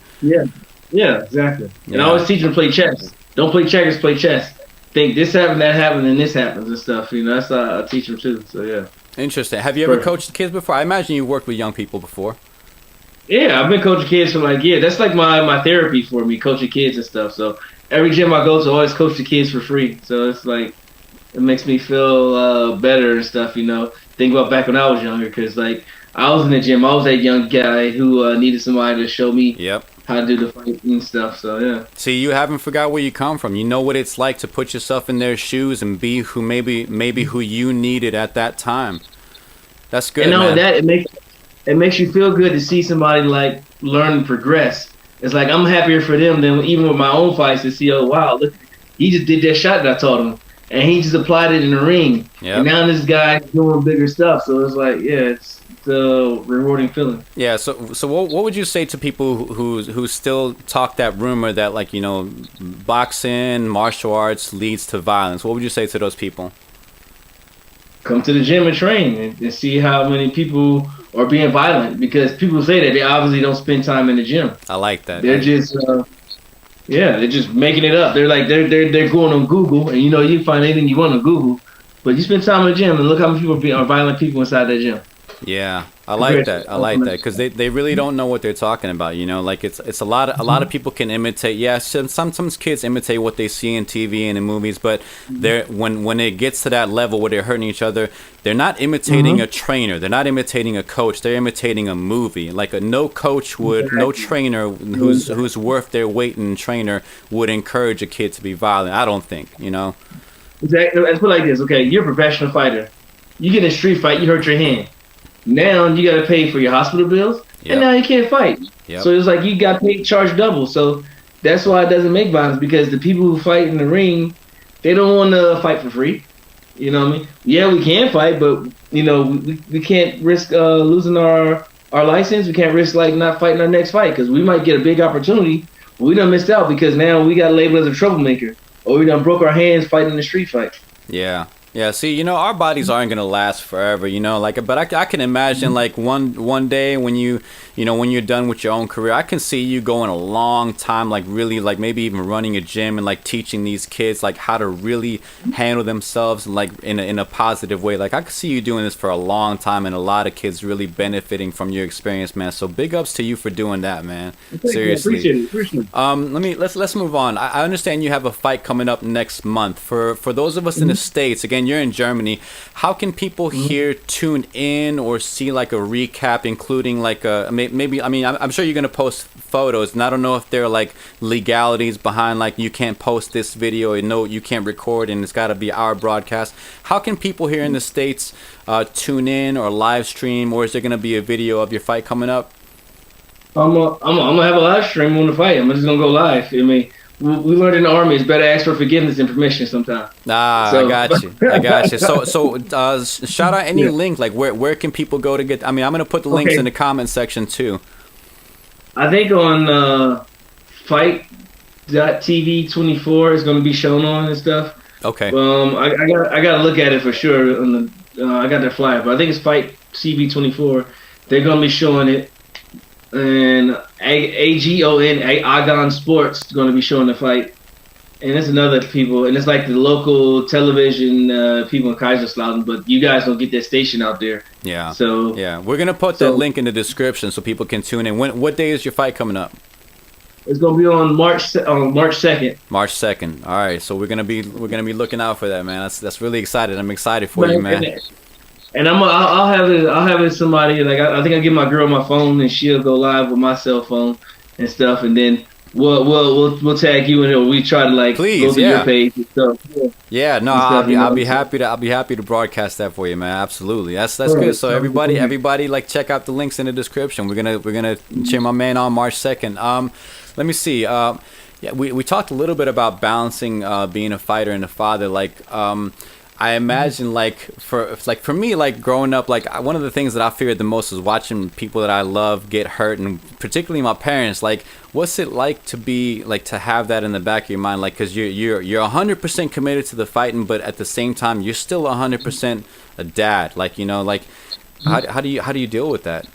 Yeah, exactly. And I always teach them to play chess. Don't play checkers, play chess. Think this happened, that happened, and this happens and stuff. You know, that's how I teach them too. So yeah. Interesting. Have you ever coached kids before? I imagine you worked with young people before. Yeah, I've been coaching kids for that's like my therapy for me, coaching kids and stuff. So every gym I go to, I always coach the kids for free. So it's like, it makes me feel better and stuff, you know. Think about back when I was younger, because like I was in the gym, I was that young guy who needed somebody to show me how to do the fight and stuff. So yeah. See, you haven't forgot where you come from. You know what it's like to put yourself in their shoes and be who maybe who you needed at that time. That's good. And not only that, it makes you feel good to see somebody like learn and progress. It's like I'm happier for them than even with my own fights to see, oh wow, look, he just did that shot that I taught him, and he just applied it in the ring. And now this guy's doing bigger stuff. So it's like, it's a rewarding feeling. Yeah. So what would you say to people who still talk that rumor that, like, you know, boxing, martial arts leads to violence? What would you say to those people? Come to the gym and train and see how many people are being violent, because people say that they obviously don't spend time in the gym. I like that. They're just they're just making it up. They're like they're going on Google, and you know, you find anything you want on Google, but you spend time in the gym and look how many people are violent people inside that gym. Yeah, I like that. I like that, because they really don't know what they're talking about. You know, like it's a lot of people can imitate. Yeah, sometimes kids imitate what they see in TV and in movies, but they're when it gets to that level where they're hurting each other, they're not imitating a trainer. They're not imitating a coach. They're imitating a movie. Like no trainer who's worth their weight in trainer would encourage a kid to be violent. I don't think. You know. Exactly. Let's put it like this. Okay, you're a professional fighter. You get in a street fight, you hurt your hand. Now you got to pay for your hospital bills, and now you can't fight. So it's like you got paid, charged double. So that's why it doesn't make violence, because the people who fight in the ring, they don't want to fight for free. You know what I mean? Yeah, we can fight, but you know, we can't risk losing our license. We can't risk like not fighting our next fight, because we might get a big opportunity. But we done missed out because now we got labeled as a troublemaker, or we done broke our hands fighting the street fight. Yeah. Yeah, see, you know, our bodies aren't gonna last forever, you know, like, but I can imagine like one day when when you're done with your own career, I can see you going a long time, like really, like maybe even running a gym and like teaching these kids like how to really handle themselves, like in a positive way. Like I could see you doing this for a long time, and a lot of kids really benefiting from your experience, man. So big ups to you for doing that, man. Seriously. Appreciate it. Let's move on. I understand you have a fight coming up next month. For those of us in the States, again, you're in Germany. How can people here tune in or see like a recap, including like maybe? I mean, I'm sure you're gonna post photos, and I don't know if there are like legalities behind like you can't post this video, and no, you can't record, and it's got to be our broadcast. How can people here in the States tune in or live stream, or is there gonna be a video of your fight coming up? I'm gonna have a live stream on the fight. I'm just gonna go live. I mean, we learned in the Army it's better to ask for forgiveness and permission sometimes. I got you. So shout out any link, like where can people go to get? I mean, I'm gonna put the links in the comment section too. I think on fight.tv 24 is gonna be shown on and stuff. Okay. I gotta look at it for sure. I got their flyer, but I think it's Fight TV 24. They're gonna be showing it. And Agon Sports is going to be showing the fight, and it's another people, and it's like the local television people in Kaiserslautern, but you guys don't get that station out there. Yeah. So yeah, we're gonna put that link in the description so people can tune in. What day is your fight coming up? It's gonna be on March 2nd. March 2nd. All right, so we're gonna be looking out for that, man. That's really excited. I'm excited for you, man. And I'll have it somebody, like I think I'll give my girl my phone, and she'll go live with my cell phone and stuff, and then we'll tag you in it. We try to like Please, go through your page and stuff. Yeah, no, And stuff, I'll be happy to broadcast that for you, man. Absolutely, that's good. So everybody, like check out the links in the description. We're gonna cheer my man on March 2nd. Let me see. Yeah, we talked a little bit about balancing being a fighter and a father. Like, I imagine for me, like growing up, like one of the things that I feared the most was watching people that I love get hurt, and particularly my parents. Like, what's it like to be like to have that in the back of your mind, like because you're 100% committed to the fighting, but at the same time you're still 100% a dad. Like like how do you deal with that?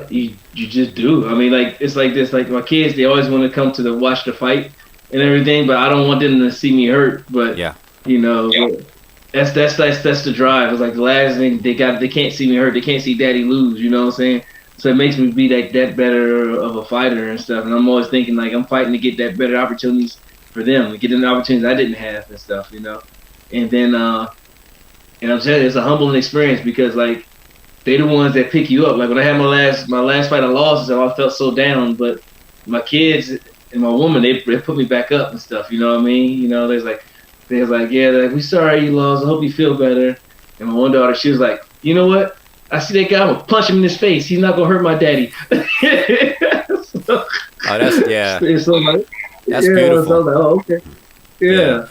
You just do. I mean, like it's like this. Like my kids, they always want to come to watch the fight and everything, but I don't want them to see me hurt. But Yeah. that's the drive. It's like the last thing they can't see me hurt. They can't see daddy lose. You know what I'm saying? So it makes me be that better of a fighter and stuff. And I'm always thinking like I'm fighting to get that better opportunities for them, to get the opportunities I didn't have and stuff. And then and I'm saying it's a humbling experience because like they the ones that pick you up. Like when I had my last fight I lost, so I felt so down. But my kids and my woman, they put me back up and stuff. You know what I mean? They was like, yeah, like, we sorry you lost. I hope you feel better. And my one daughter, she was like, you know what? I see that guy. I'm gonna punch him in his face. He's not gonna hurt my daddy. Oh, that's yeah. So like, That's beautiful. So I was like, oh, okay. Yeah.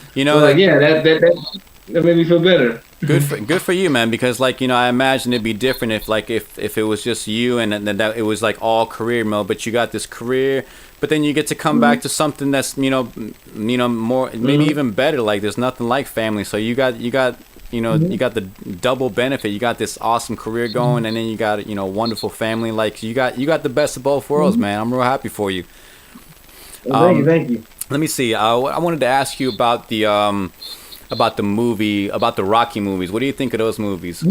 That made me feel better. Good for you, man. Because like I imagine it'd be different if it was just you and then that it was like all career mode. But you got this career, but then you get to come back to something that's more maybe even better. Like there's nothing like family. So you got you got the double benefit. You got this awesome career going, and then you got wonderful family. Like you got the best of both worlds, man. I'm real happy for you. Thank you. Let me see. I wanted to ask you about the Rocky movies. What do you think of those movies?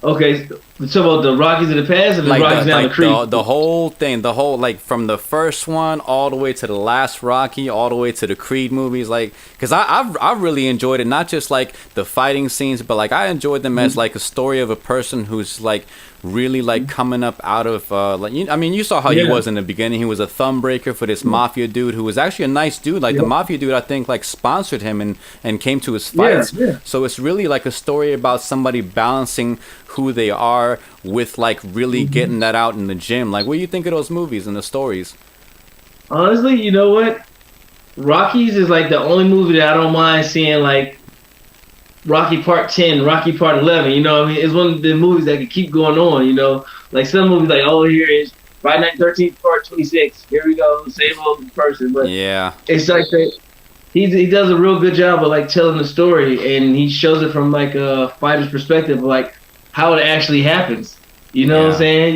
Okay, so about the Rockies of the past and the Rockies down the creek. The whole thing, like from the first one all the way to the last Rocky, all the way to the Creed movies. Like, because I really enjoyed it. Not just like the fighting scenes, but like I enjoyed them as like a story of a person who's like really like coming up out of you saw how he was in the beginning. He was a thumb breaker for this mafia dude who was actually a nice dude. Like the mafia dude, I think, like sponsored him and came to his fights. So it's really like a story about somebody balancing who they are with like really getting that out in the gym. Like, what do you think of those movies and the stories? Honestly, you know what? Rockies is like the only movie that I don't mind seeing, like Rocky Part 10, Rocky Part 11. You know what I mean? It's one of the movies that can keep going on, Like some movies like, oh, here is Friday Night 13th Part 26. Here we go, same old person. But yeah, it's like that. He does a real good job of like telling the story, and he shows it from like a fighter's perspective, like how it actually happens. You know what I'm saying?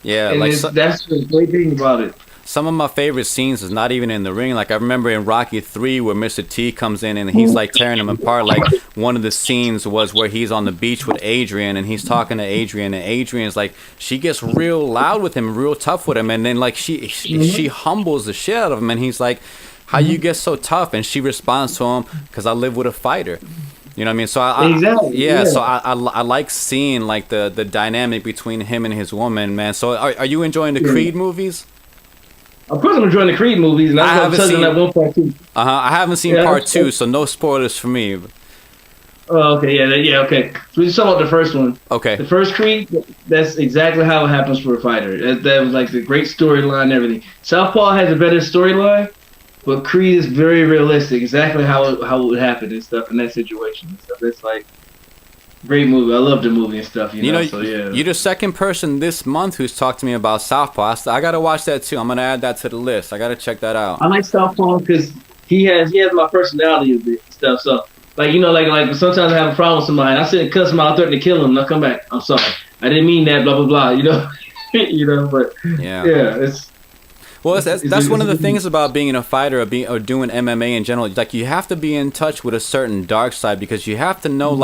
Yeah, and like that's the great thing about it. Some of my favorite scenes is not even in the ring. Like I remember in Rocky 3 where Mr. T comes in and he's like tearing him apart. Like one of the scenes was where he's on the beach with Adrian and he's talking to Adrian, and Adrian's like, she gets real loud with him, real tough with him, and then like she humbles the shit out of him, and he's like, how you get so tough? And she responds to him, because I live with a fighter. You know what I mean? So So I like seeing like the dynamic between him and his woman, man. So are you enjoying the Creed movies? Of course, I'm enjoying the Creed movies, and I haven't seen that one part two. I haven't seen part two, so no spoilers for me. Oh, okay, okay. So we just talking about the first one. Okay. The first Creed, that's exactly how it happens for a fighter. That was like the great storyline and everything. Southpaw has a better storyline, but Creed is very realistic. Exactly how it would happen and stuff in that situation and stuff. It's like great movie. I love the movie and stuff. You know. So yeah. You're the second person this month who's talked to me about Southpaw. I gotta watch that too. I'm gonna add that to the list. I gotta check that out. I like Southpaw because he has my personality a bit and stuff. So like like sometimes I have a problem with somebody. I sit and cuss him out, threaten to kill him, and I come back. I'm sorry. I didn't mean that. Blah blah blah. But it's. Well, that's one of the things about being a fighter or doing MMA in general. Like you have to be in touch with a certain dark side, because you have to know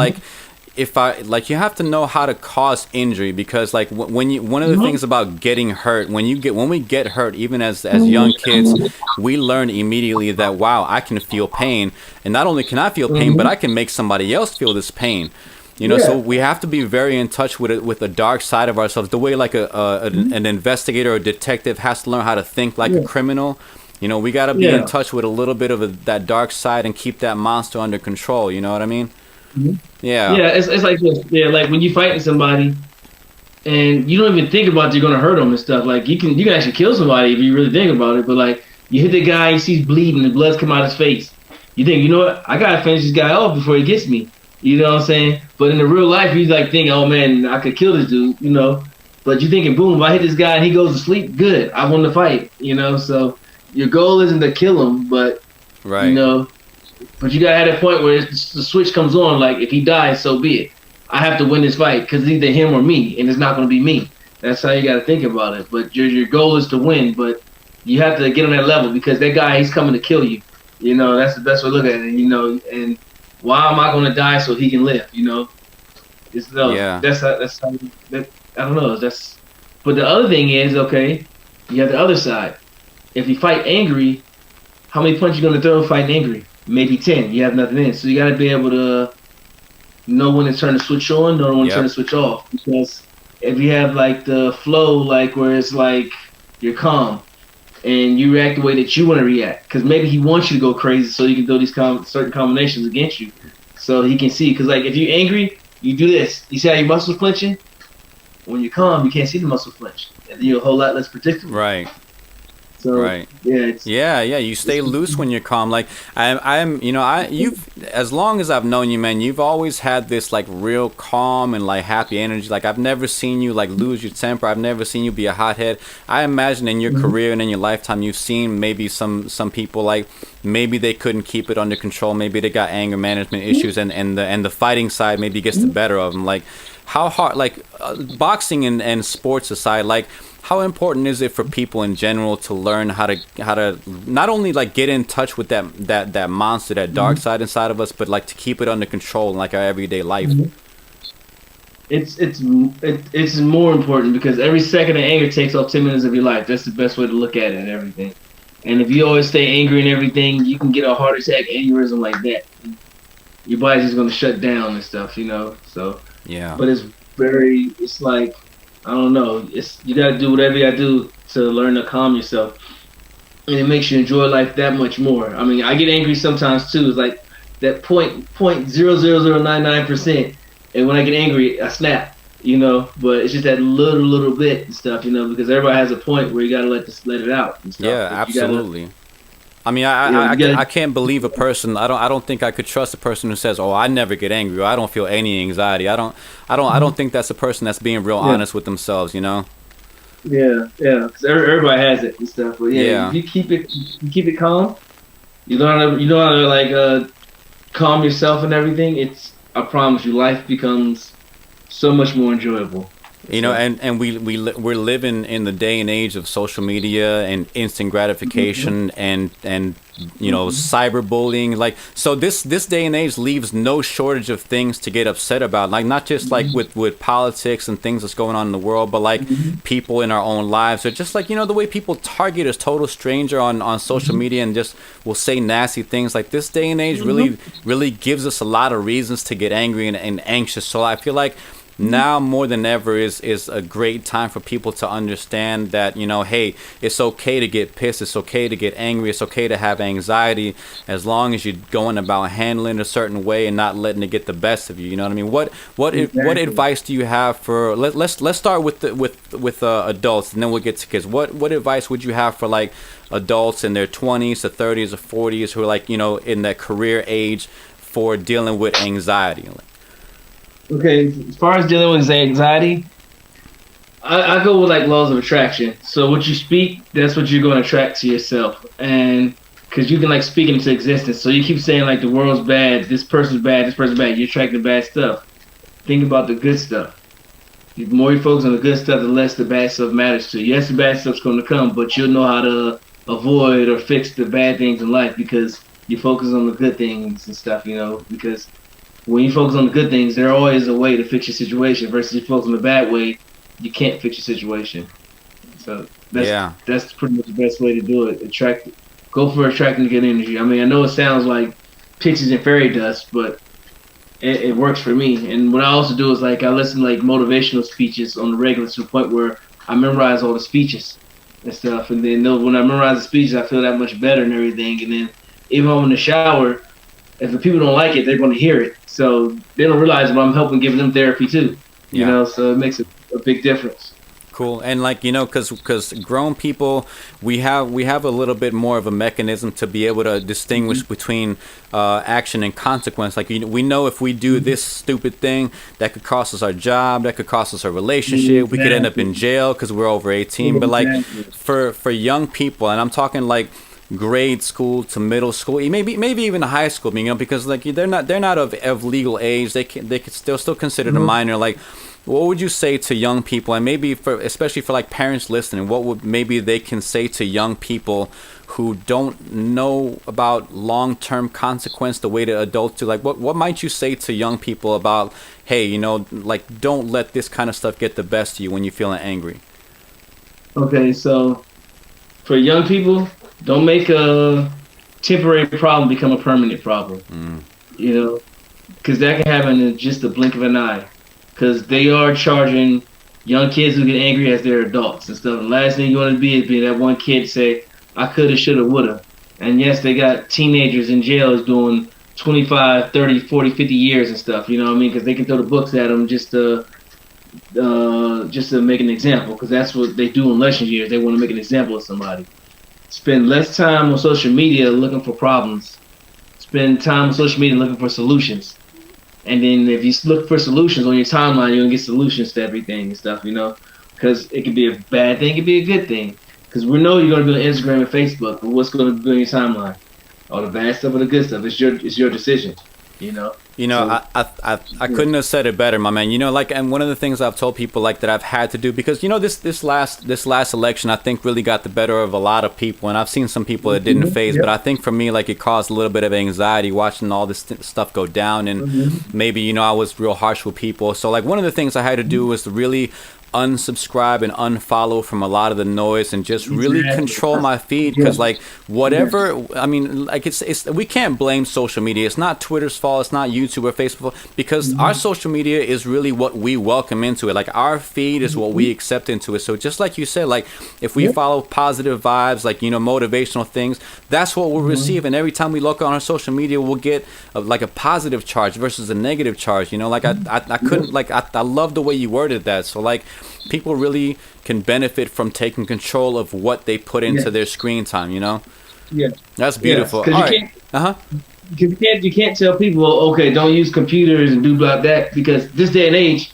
you have to know how to cause injury, because like one of the things about getting hurt, when we get hurt, even as young kids, we learn immediately that, wow, I can feel pain, and not only can I feel pain, but I can make somebody else feel this pain. You know, so we have to be very in touch with it, with the dark side of ourselves. The way like an investigator or detective has to learn how to think like a criminal. You know, we got to be in touch with a little bit of that dark side and keep that monster under control. You know what I mean? Yeah. Yeah, it's like this. Yeah, like when you fighting somebody and you don't even think about you're gonna hurt them and stuff. Like you can actually kill somebody if you really think about it. But like you hit the guy, he sees bleeding, the blood's come out his face. You think, you know what? I gotta finish this guy off before he gets me. You know what I'm saying? But in the real life, you like thinking, oh man, I could kill this dude. You know? But you thinking, boom, if I hit this guy and he goes to sleep, good. I won the fight. You know? So your goal isn't to kill him, but you know. But you gotta have that point where the switch comes on. Like if he dies, so be it. I have to win this fight because it's either him or me, and it's not gonna be me. That's how you gotta think about it. But your goal is to win, but you have to get on that level because that guy, he's coming to kill you. You know, that's the best way to look at it. You know, and why am I gonna die so he can live? You know, it's that's how that, I don't know. That's but the other thing is, okay, you have the other side. If you fight angry, how many punches you gonna throw fighting angry? Maybe 10. You have nothing in. So you got to be able to know when to turn the switch on, know when to turn the switch off. Because if you have like the flow, like where it's like you're calm and you react the way that you want to react, because maybe he wants you to go crazy so you can throw these certain combinations against you, so he can see. Because like if you're angry, you do this. You see how your muscles flinching? When you're calm, you can't see the muscles flinch, and then you're a whole lot less predictable. Right. So, yeah, you stay loose when you're calm. Like I'm, you know, you've, as long as I've known you, man, you've always had this like real calm and like happy energy. Like I've never seen you like lose your temper. I've never seen you be a hothead. I imagine in your career and in your lifetime, you've seen maybe some people like maybe they couldn't keep it under control. Maybe they got anger management issues, and the fighting side maybe gets the better of them. Like how hard, like boxing and sports aside, like. How important is it for people in general to learn how to not only like get in touch with that monster, that dark side inside of us, but like to keep it under control in like our everyday life? It's more important because every second of anger takes off 10 minutes of your life. That's the best way to look at it and everything. And if you always stay angry and everything, you can get a heart attack, aneurysm like that. Your body's just gonna shut down and stuff, you know. So but it's like. I don't know. You gotta do whatever you gotta do to learn to calm yourself, and it makes you enjoy life that much more. I mean, I get angry sometimes too. It's like that 0.00099%, and when I get angry, I snap. You know, but it's just that little bit and stuff. You know, because everybody has a point where you gotta let it out. And stuff. Yeah, absolutely. I mean, I can't believe a person. I don't think I could trust a person who says, "Oh, I never get angry. Or I don't feel any anxiety." I don't think that's a person that's being real honest with themselves. You know? Yeah. Because everybody has it and stuff. But if you keep it calm. You know how to like calm yourself and everything. I promise you, life becomes so much more enjoyable. You know, and we're living in the day and age of social media and instant gratification and you know, cyberbullying. Like, so this day and age leaves no shortage of things to get upset about. Like, not just like with politics and things that's going on in the world, but like people in our own lives, or just like, you know, the way people target a total stranger on social media and just will say nasty things. Like, this day and age really gives us a lot of reasons to get angry and anxious. So I feel like now more than ever is a great time for people to understand that, you know, hey, it's okay to get pissed, it's okay to get angry, it's okay to have anxiety, as long as you're going about handling it a certain way and not letting it get the best of you. You know what I mean? What advice do you have for let's start with adults, and then we'll get to kids. What advice would you have for like adults in their 20s to 30s or 40s who are like, you know, in that career age for dealing with anxiety? Okay, as far as dealing with anxiety, I go with like laws of attraction. So what you speak, that's what you're going to attract to yourself. And because you can like speak into existence. So you keep saying like the world's bad, this person's bad, you're attracting bad stuff. Think about the good stuff. The more you focus on the good stuff, the less the bad stuff matters to you. Yes, the bad stuff's going to come, but you'll know how to avoid or fix the bad things in life because you focus on the good things and stuff, you know, because when you focus on the good things, there always a way to fix your situation. Versus you focus on the bad way, you can't fix your situation. So that's pretty much the best way to do it. Go for attracting good energy. I mean, I know it sounds like pictures and fairy dust, but it works for me. And what I also do is like I listen to like motivational speeches on the regular to the point where I memorize all the speeches and stuff. And then when I memorize the speeches, I feel that much better and everything. And then even when I'm in the shower, if the people don't like it, they're going to hear it. So they don't realize that I'm helping giving them therapy too. You know, so it makes a big difference. Cool. And like, you know, because grown people, we have a little bit more of a mechanism to be able to distinguish between action and consequence. Like, we know if we do this stupid thing, that could cost us our job, that could cost us our relationship. We could end up in jail because we're over 18. But like for young people, and I'm talking like grade school to middle school, maybe even high school, you know, because like they're not of legal age. They could still considered a minor. Like, what would you say to young people, and maybe especially for like parents listening, what would maybe they can say to young people who don't know about long-term consequence the way that adults do? Like, what might you say to young people about, hey, you know, like, don't let this kind of stuff get the best of you when you're feeling angry? Okay, so for young people, don't make a temporary problem become a permanent problem. You know, because that can happen in just the blink of an eye. Because they are charging young kids who get angry as they're adults and stuff. The last thing you want to be is that one kid say, I coulda, shoulda, woulda. And yes, they got teenagers in jails doing 25, 30, 40, 50 years and stuff, you know what I mean? Because they can throw the books at them just to make an example, because that's what they do in election years. They want to make an example of somebody. Spend less time on social media looking for problems. Spend time on social media looking for solutions. And then if you look for solutions on your timeline, you're going to get solutions to everything and stuff, you know? Because it could be a bad thing, it could be a good thing. Because we know you're going to be on Instagram and Facebook, but what's going to be on your timeline? All the bad stuff or the good stuff? It's your decision, you know? You know, so, I couldn't have said it better, my man. You know, like, and one of the things I've told people, like, that I've had to do, because, you know, this last election, I think really got the better of a lot of people, and I've seen some people that didn't phase, but I think for me, like, it caused a little bit of anxiety watching all this stuff go down, and maybe, you know, I was real harsh with people. So, like, one of the things I had to do was to really unsubscribe and unfollow from a lot of the noise and just really control my feed, because like whatever, I mean, like it's we can't blame social media. It's not Twitter's fault, it's not YouTube or Facebook, because our social media is really what we welcome into it. Like, our feed is what we accept into it. So just like you said, like, if we follow positive vibes, like, you know, motivational things, that's what we'll receive. And every time we look on our social media, we'll get like a positive charge versus a negative charge, you know? Like, I couldn't, like, I love the way you worded that. So like, people really can benefit from taking control of what they put into their screen time, you know? Yeah. That's beautiful. All right. You can't tell people, okay, don't use computers and do blah that, because this day and age,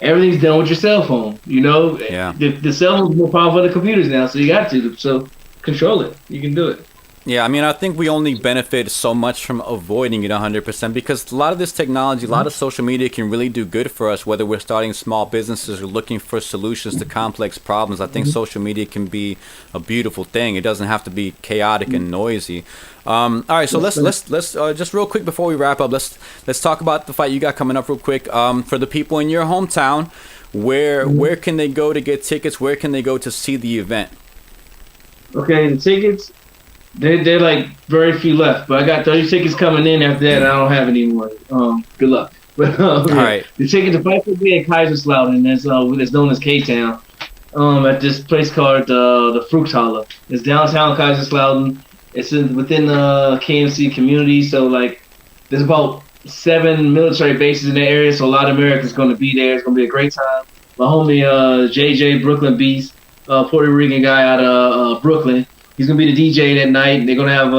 everything's done with your cell phone, you know? Yeah. The cell phone's more powerful than the computers now, so you got to. So control it. You can do it. Yeah, I mean, I think we only benefit so much from avoiding it 100%, because a lot of this technology, a lot of social media can really do good for us, whether we're starting small businesses or looking for solutions to complex problems. I think social media can be a beautiful thing. It doesn't have to be chaotic and noisy. All right, so let's just real quick before we wrap up, let's talk about the fight you got coming up real quick. For the people in your hometown, where can they go to get tickets? Where can they go to see the event? Okay, the tickets, they're like very few left, but I got 30 tickets coming in. After that, I don't have any more. Good luck. But all right, the ticket to fight will be in Kaiserslautern. That's known as K-Town. At this place called the Fruchthalle. It's downtown Kaiserslautern. It's within the KMC community. So like, there's about 7 military bases in the area. So a lot of Americans going to be there. It's going to be a great time. My homie JJ Brooklyn Beast, Puerto Rican guy out of Brooklyn. He's going to be the DJ that night. They're going to have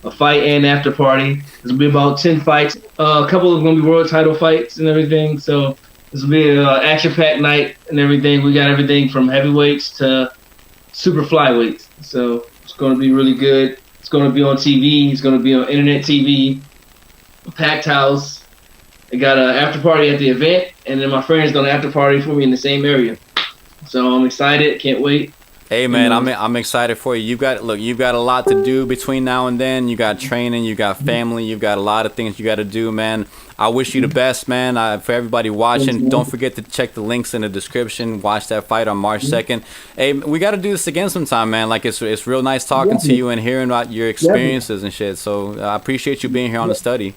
a fight and after party. There's going to be about 10 fights. A couple of them going to be world title fights and everything. So this will be an action-packed night and everything. We got everything from heavyweights to super flyweights. So it's going to be really good. It's going to be on TV. It's going to be on internet TV. A packed house. I got an after party at the event, and then my friends going to after party for me in the same area. So I'm excited. Can't wait. Hey man, I'm excited for you. You've got a lot to do between now and then. You got training, you got family, you've got a lot of things you got to do, man. I wish you the best, man. For everybody watching, don't forget to check the links in the description. Watch that fight on March 2nd. Hey, we got to do this again sometime, man. Like, it's real nice talking to you and hearing about your experiences and shit. So I appreciate you being here on the study.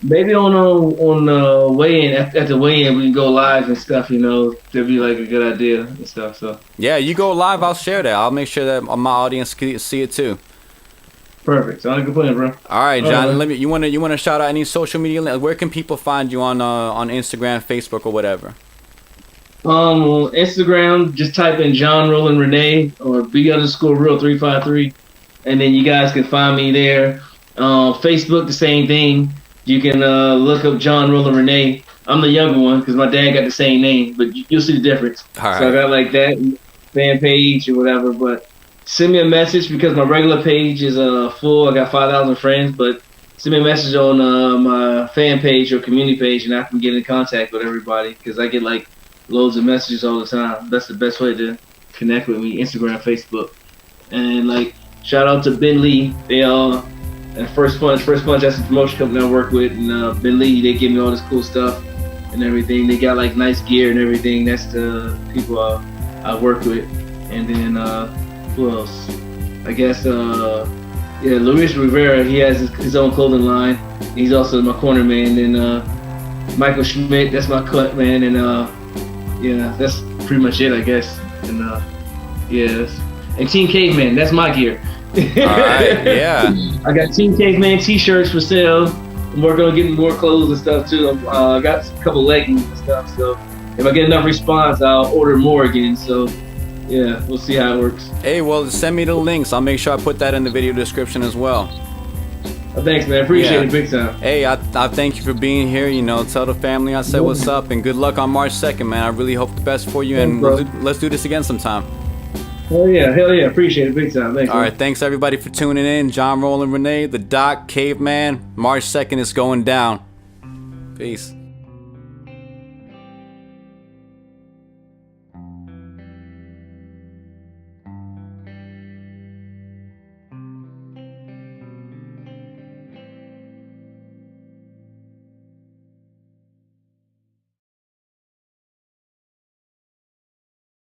Maybe on the weigh-in at the weigh-in we can go live and stuff. You know, that'd be like a good idea and stuff. So Yeah, you go live, I'll share that. I'll make sure that my audience can see it too. perfect. Sounds like a good plan, bro. All right, John. Let me. You wanna shout out any social media? Where can people find you on Instagram, Facebook, or whatever? Instagram, just type in John Roland Rene or B_real353, and then you guys can find me there. Facebook, the same thing. You can look up John Roland Rene. I'm the younger one because my dad got the same name, but you'll see the difference. All right. So I got like that fan page or whatever. But send me a message because my regular page is full. I got 5,000 friends, but send me a message on my fan page or community page, and I can get in contact with everybody because I get like loads of messages all the time. That's the best way to connect with me, Instagram, Facebook. And like shout out to Ben Lee. They and First Punch, that's the promotion company I work with, and Ben Lee, they give me all this cool stuff and everything. They got like nice gear and everything. That's the people I work with. And then who else? I guess yeah, Luis Rivera, he has his own clothing line. He's also my corner man. And Michael Schmidt, that's my cut man. And yeah, that's pretty much it, I guess. And yeah, and Team Caveman, that's my gear. All right, yeah. I got Team Caveman t-shirts for sale. I'm working on getting more clothes and stuff too. I got a couple leggings and stuff. So if I get enough response, I'll order more again. So yeah, we'll see how it works. Hey, well, send me the links. I'll make sure I put that in the video description as well. Thanks, man. Appreciate it big time. Hey, I thank you for being here. You know, tell the family I said what's up, and good luck on March 2nd, man. I really hope the best for you, and let's do this again sometime. Hell yeah, appreciate it big time. Thanks. All right, thanks everybody for tuning in. John Roland Rene, the Doc, Caveman. March 2nd is going down. Peace.